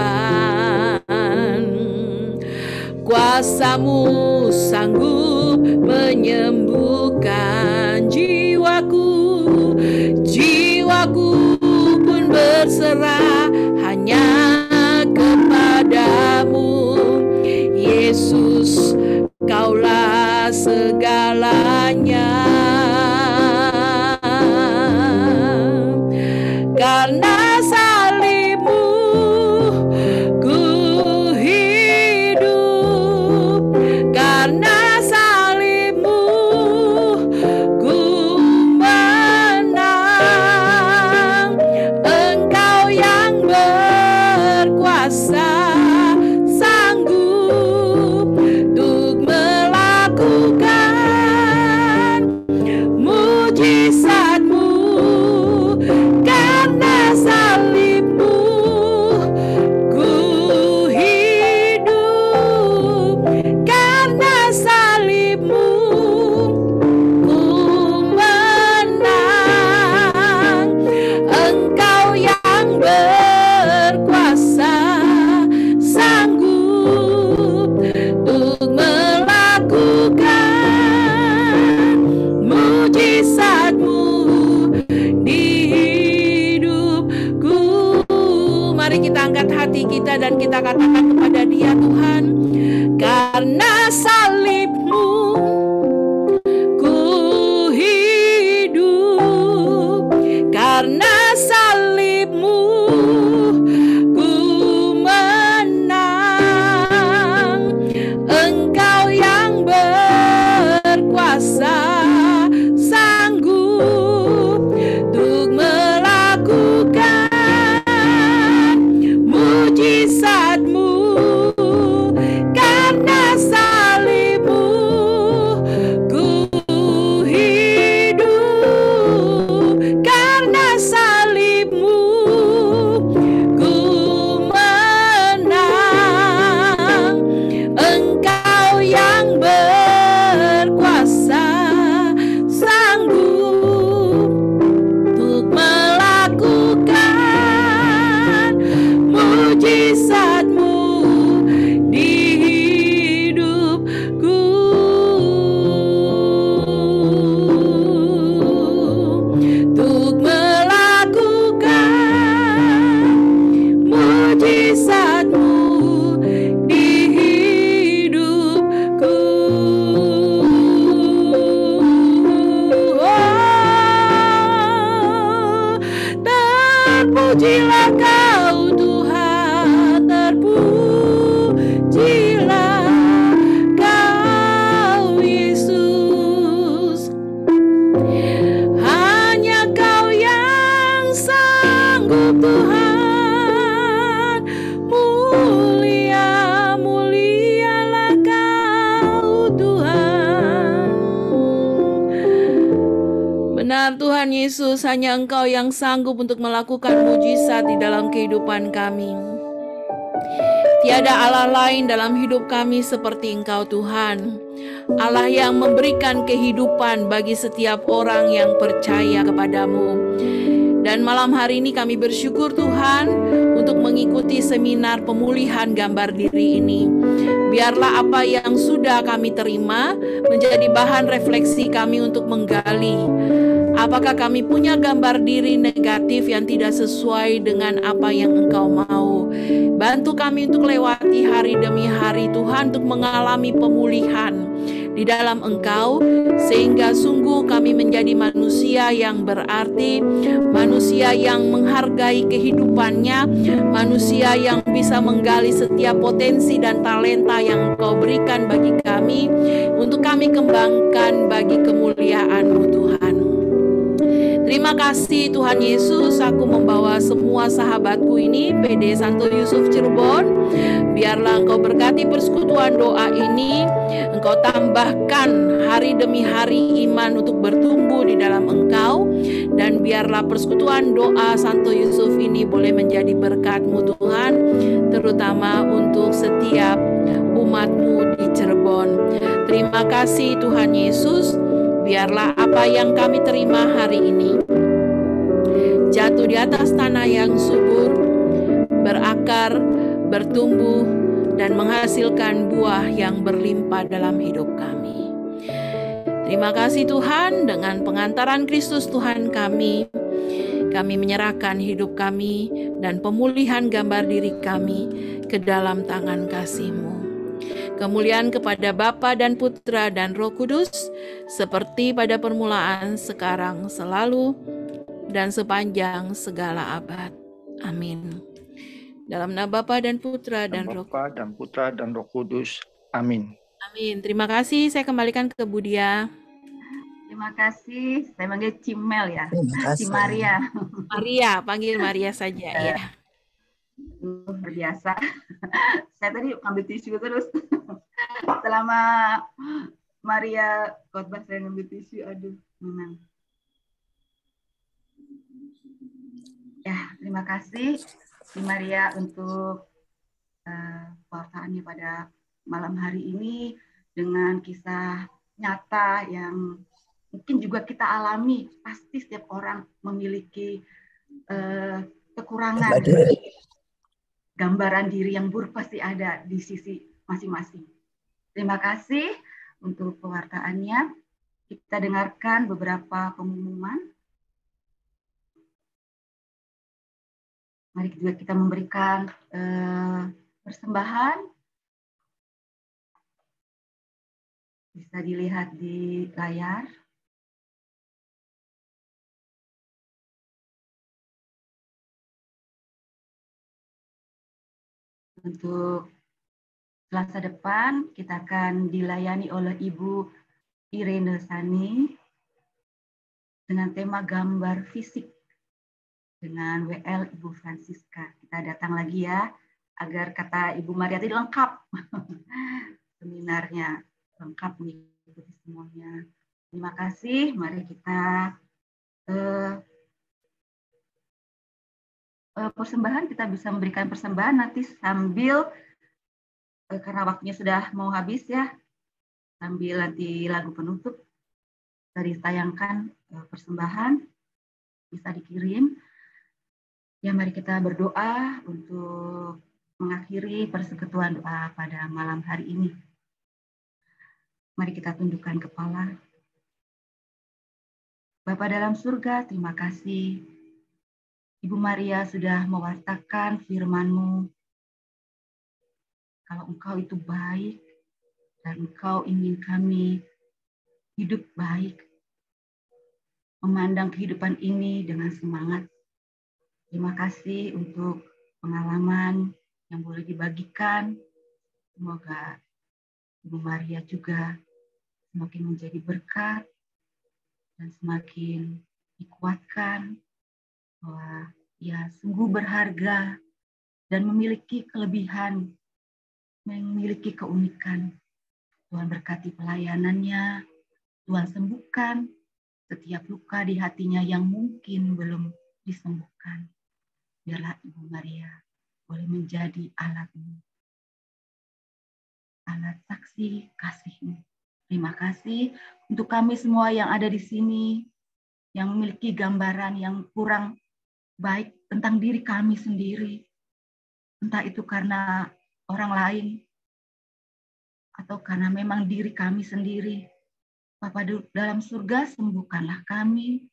Kuasa-Mu sanggup menyembuhkan jiwaku. Jiwaku pun berserah hanya kepadamu. Yesus, Kaulah segalanya. Karena salib-Mu ku hidup, karena salib-Mu ku menang. Engkau yang berkuasa, sanggup untuk melakukan melakukan mujizat-Mu di hidupku. Mari kita angkat hati kita dan kita katakan kepada Dia, Tuhan, karena salib-Mu ku hidup, karena salib-Mu ku menang. Engkau yang berkuasa, sanggup untuk melakukan mujizat-Mu. Karena salib-Mu ku hidup, karena salib-Mu ku menang. Engkau yang berkuasa, sanggup untuk melakukan mujizat-Mu di hidupku. Untuk melakukan mujizat-Mu di hidupku. Oh, terpujilah Kau Tuhan, terpujilah Kau Yesus. Hanya Kau yang sanggup, Tuhan. Mulia, mulialah Kau Tuhan. Benar Tuhan Yesus, hanya Engkau yang sanggup untuk melakukan mujizat di dalam kehidupan kami. Tiada Allah lain dalam hidup kami seperti Engkau, Tuhan. Allah yang memberikan kehidupan bagi setiap orang yang percaya kepadamu. Dan malam hari ini kami bersyukur Tuhan untuk mengikuti seminar pemulihan gambar diri ini. Biarlah apa yang sudah kami terima menjadi bahan refleksi kami untuk menggali apakah kami punya gambar diri negatif yang tidak sesuai dengan apa yang Engkau mau. Bantu kami untuk lewati hari demi hari Tuhan, untuk mengalami pemulihan di dalam Engkau, sehingga sungguh kami menjadi manusia yang berarti, manusia yang menghargai kehidupannya, manusia yang bisa menggali setiap potensi dan talenta yang Engkau berikan bagi kami, untuk kami kembangkan bagi kemuliaan-Mu Tuhan. Terima kasih Tuhan Yesus, aku membawa semua sahabatku ini, PD Santo Yusuf Cirebon. Biarlah Engkau berkati persekutuan doa ini, Engkau tambahkan hari demi hari iman untuk bertumbuh di dalam Engkau, dan biarlah persekutuan doa Santo Yusuf ini boleh menjadi berkat-Mu Tuhan, terutama untuk setiap umat-Mu di Cirebon. Terima kasih Tuhan Yesus. Biarlah apa yang kami terima hari ini jatuh di atas tanah yang subur, berakar, bertumbuh, dan menghasilkan buah yang berlimpah dalam hidup kami. Terima kasih Tuhan, dengan pengantaran Kristus Tuhan kami menyerahkan hidup kami dan pemulihan gambar diri kami ke dalam tangan kasih-Mu. Kemuliaan kepada Bapa dan Putra dan Roh Kudus, seperti pada permulaan, sekarang, selalu, dan sepanjang segala abad. Amin. Dalam nama Bapa dan Putra dan Roh Kudus. Amin. Amin. Terima kasih. Saya kembalikan ke Budia. Terima kasih. Saya panggil Cimel ya. Kasih. Maria. Maria, panggil Maria saja ya. Berbiasa. Saya tadi ambil tisu terus. Selama Maria khotbah saya ngambil tisu, aduh, memang. Ya, terima kasih Maria untuk pewartaannya pada malam hari ini dengan kisah nyata yang mungkin juga kita alami. Pasti setiap orang memiliki kekurangan. Gambaran diri yang buruk pasti ada di sisi masing-masing. Terima kasih untuk pewartaannya. Kita dengarkan beberapa pengumuman. Mari juga kita memberikan persembahan. Bisa dilihat di layar. Untuk Selasa depan kita akan dilayani oleh Ibu Irene Sani dengan tema gambar fisik dengan WL Ibu Francisca. Kita datang lagi ya, agar kata Ibu Maria tadi lengkap. Seminarnya lengkap mengikuti semuanya. Terima kasih, mari kita persembahan, kita bisa memberikan persembahan nanti sambil karena waktunya sudah mau habis ya, sambil nanti lagu penutup dari tayangkan persembahan bisa dikirim. Ya, mari kita berdoa untuk mengakhiri persekutuan doa pada malam hari ini. Mari kita tundukkan kepala. Bapa dalam surga, terima kasih Ibu Maria sudah mewartakan firman-Mu. Kalau Engkau itu baik dan Engkau ingin kami hidup baik, memandang kehidupan ini dengan semangat. Terima kasih untuk pengalaman yang boleh dibagikan. Semoga Ibu Maria juga semakin menjadi berkat dan semakin dikuatkan bahwa ia sungguh berharga dan memiliki kelebihan, memiliki keunikan. Tuhan berkati pelayanannya, Tuhan sembuhkan setiap luka di hatinya yang mungkin belum disembuhkan. Biarlah Ibu Maria boleh menjadi alat-Mu, alat saksi kasih-Mu. Terima kasih untuk kami semua yang ada di sini, yang memiliki gambaran yang kurang baik tentang diri kami sendiri. Entah itu karena orang lain, atau karena memang diri kami sendiri. Bapa dalam surga, sembuhkanlah kami.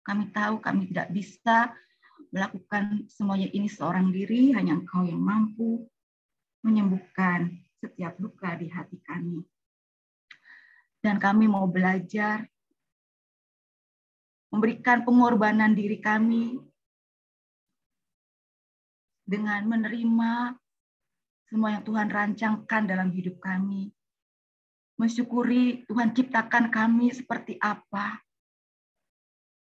Kami tahu kami tidak bisa melakukan semuanya ini seorang diri, hanya Engkau yang mampu menyembuhkan setiap luka di hati kami. Dan kami mau belajar memberikan pengorbanan diri kami dengan menerima semua yang Tuhan rancangkan dalam hidup kami. Mensyukuri Tuhan ciptakan kami seperti apa.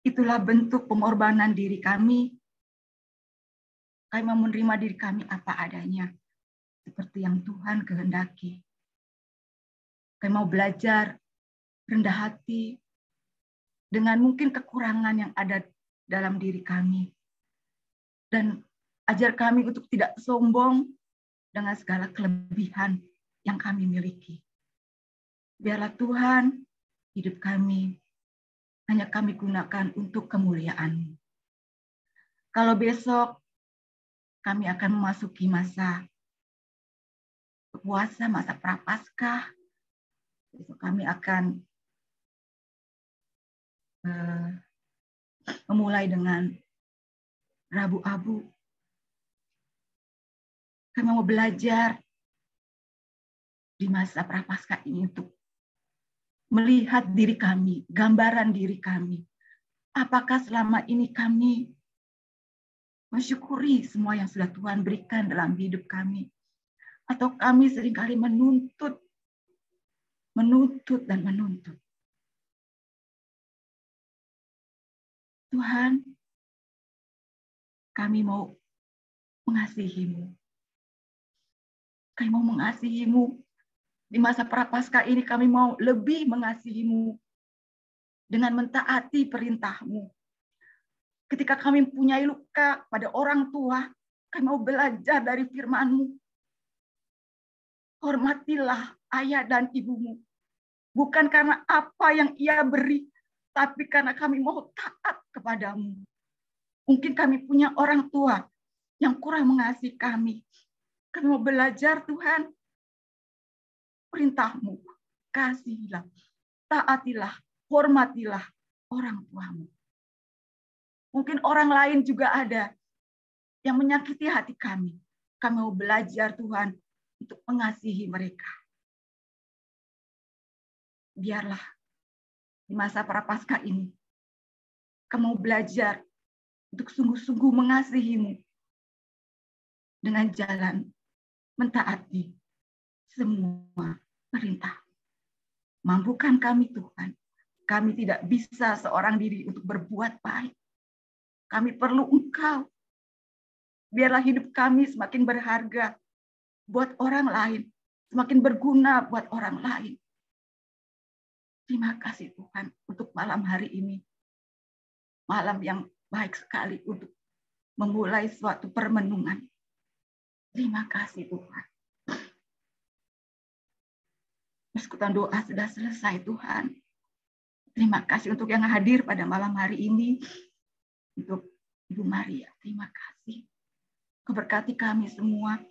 Itulah bentuk pengorbanan diri kami. Kami mau menerima diri kami apa adanya, seperti yang Tuhan kehendaki. Kami mau belajar rendah hati dengan mungkin kekurangan yang ada dalam diri kami. Dan ajar kami untuk tidak sombong dengan segala kelebihan yang kami miliki. Biarlah Tuhan, hidup kami hanya kami gunakan untuk kemuliaan-Mu. Kalau besok kami akan memasuki masa puasa, masa Prapaskah, besok kami akan memulai dengan Rabu Abu. Kami mau belajar di masa Prapaskah ini untuk melihat diri kami, gambaran diri kami. Apakah selama ini kami mensyukuri semua yang sudah Tuhan berikan dalam hidup kami? Atau kami seringkali menuntut dan menuntut. Tuhan, kami mau mengasihi-Mu. Kami mau mengasihi-Mu. Di masa Prapaskah ini kami mau lebih mengasihi-Mu dengan mentaati perintah-Mu. Ketika kami mempunyai luka pada orang tua, kami mau belajar dari firman-Mu. Hormatilah ayah dan ibumu. Bukan karena apa yang ia beri, tapi karena kami mau taat kepadamu. Mungkin kami punya orang tua yang kurang mengasihi kami. Kami mau belajar, Tuhan, perintah-Mu. Kasihilah, taatilah, hormatilah orang tuamu. Mungkin orang lain juga ada yang menyakiti hati kami. Kami mau belajar Tuhan untuk mengasihi mereka. Biarlah di masa prapaskah ini, kami mau belajar untuk sungguh-sungguh mengasihi-Mu dengan jalan mentaati semua perintah. Mampukan kami Tuhan. Kami tidak bisa seorang diri untuk berbuat baik. Kami perlu Engkau. Biarlah hidup kami semakin berharga buat orang lain. Semakin berguna buat orang lain. Terima kasih Tuhan untuk malam hari ini. Malam yang baik sekali untuk memulai suatu permenungan. Terima kasih Tuhan. Persekutuan doa sudah selesai Tuhan. Terima kasih untuk yang hadir pada malam hari ini. Untuk Ibu Maria, terima kasih. Kau berkati kami semua.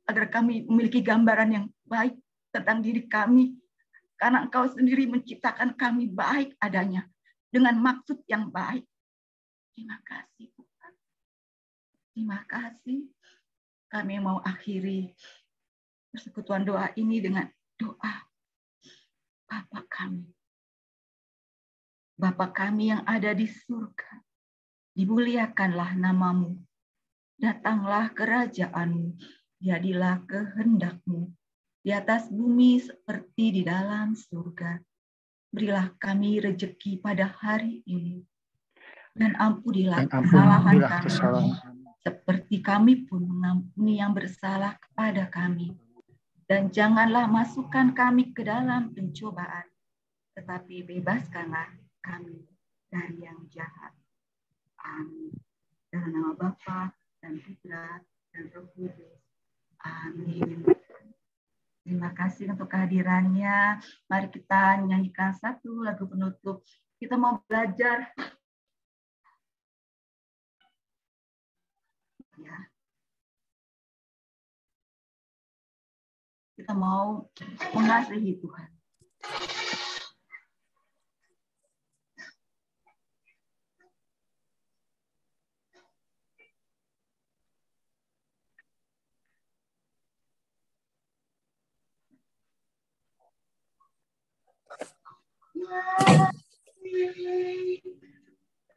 Agar kami memiliki gambaran yang baik tentang diri kami. Karena Engkau sendiri menciptakan kami baik adanya. Dengan maksud yang baik. Terima kasih Tuhan. Terima kasih. Kami mau akhiri persekutuan doa ini dengan doa. Bapa kami. Bapa kami yang ada di surga. Dimuliakanlah nama-Mu. Datanglah kerajaan-Mu. Jadilah kehendak-Mu. Di atas bumi seperti di dalam surga. Berilah kami rejeki pada hari ini. Dan ampunilah kesalahan kami. Seperti kami pun mengampuni yang bersalah kepada kami. Dan janganlah masukkan kami ke dalam pencobaan, tetapi bebaskanlah kami dari yang jahat. Amin. Dalam nama Bapa dan Putra dan Roh Kudus. Amin. Terima kasih untuk kehadirannya. Mari kita nyanyikan satu lagu penutup. Kita mau belajar. Ya. Kita mau mengasihi Tuhan.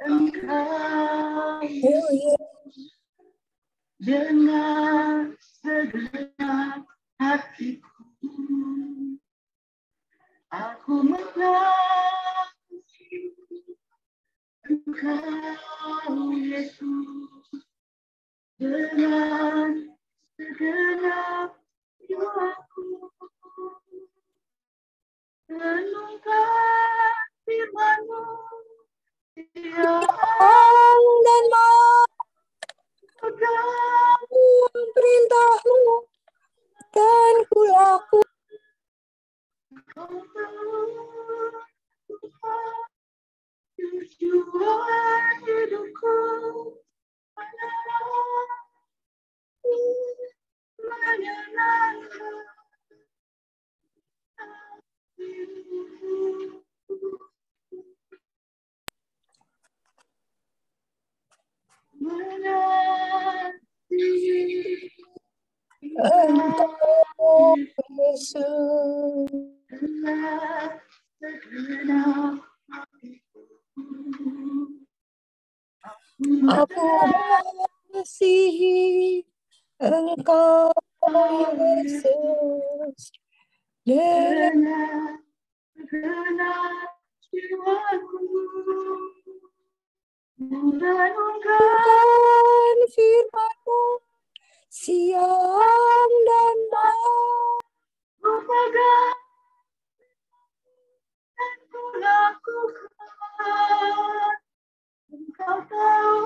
Engkau dengan segenap hatiku, aku mengasihi Engkau Yesus dengan segenap jiwaku. Renungkan firman-Mu siang dan malam, pegang perintah-Mu dan kulaku. Kau tahu Tuhan, tujuan hidupku adalah menyenangkan Engkau Yesus, aku mengasihi Engkau Yesus dengan segenap jiwaku. merenungkan firman-Mu siang dan malam. Kupegang dan kulakukan. Engkau tahu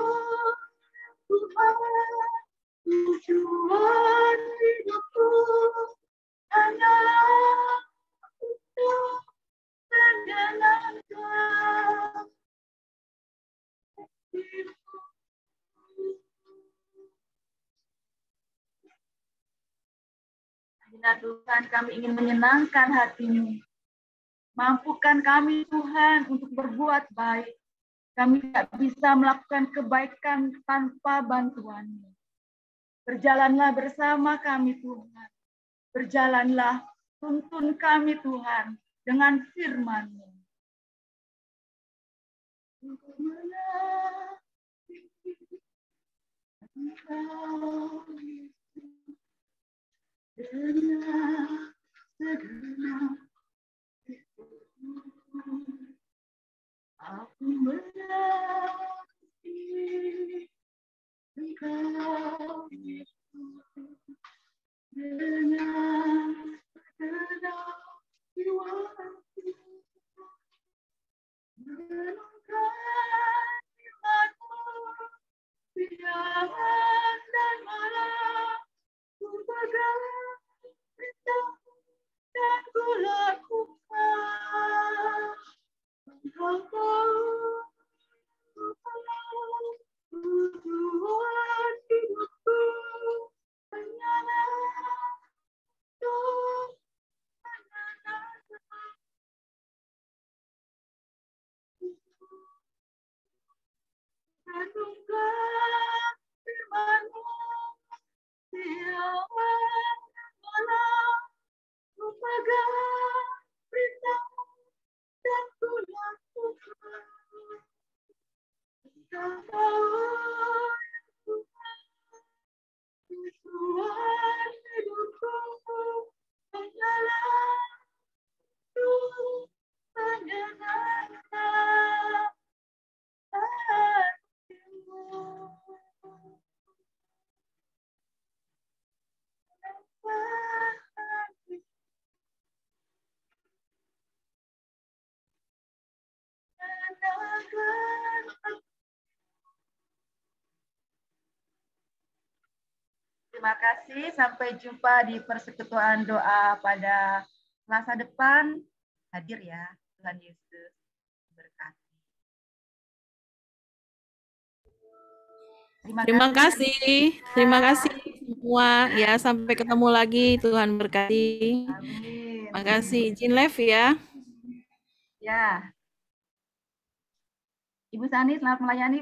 Tuhan, tujuan hidupku hanyalah untuk menyenangkan hidupku. Ya Tuhan, kami ingin menyenangkan hati-Mu. Mampukan kami Tuhan untuk berbuat baik. Kami tidak bisa melakukan kebaikan tanpa bantuan-Mu. Berjalanlah bersama kami Tuhan. Berjalanlah, tuntun kami Tuhan dengan firman-Mu. Aku menanti Engkau Yesus dengan segenap jiwaku, menunggang firman-Mu siang dan malam, ku pegang perintah-Mu dan ku lakukan. Engkau tahu tujuan hidupku, hanyalah untuk menyenangkan. Renungkan firman-Mu siang dan malam, ku pegang perintah-Mu dan ku lakukan. Engkau tahu Tuhan, tujuan hidupku hanyalah untuk menyenangkan hati-Mu. Terima kasih. Sampai jumpa di persekutuan doa pada Selasa depan. Hadir ya. Tuhan Yesus berkati. Terima kasih. Terima kasih semua. Ya, sampai ketemu lagi. Tuhan berkati. Amin. Terima kasih. Izin live ya. Ya. Ibu Sani, selamat melayani.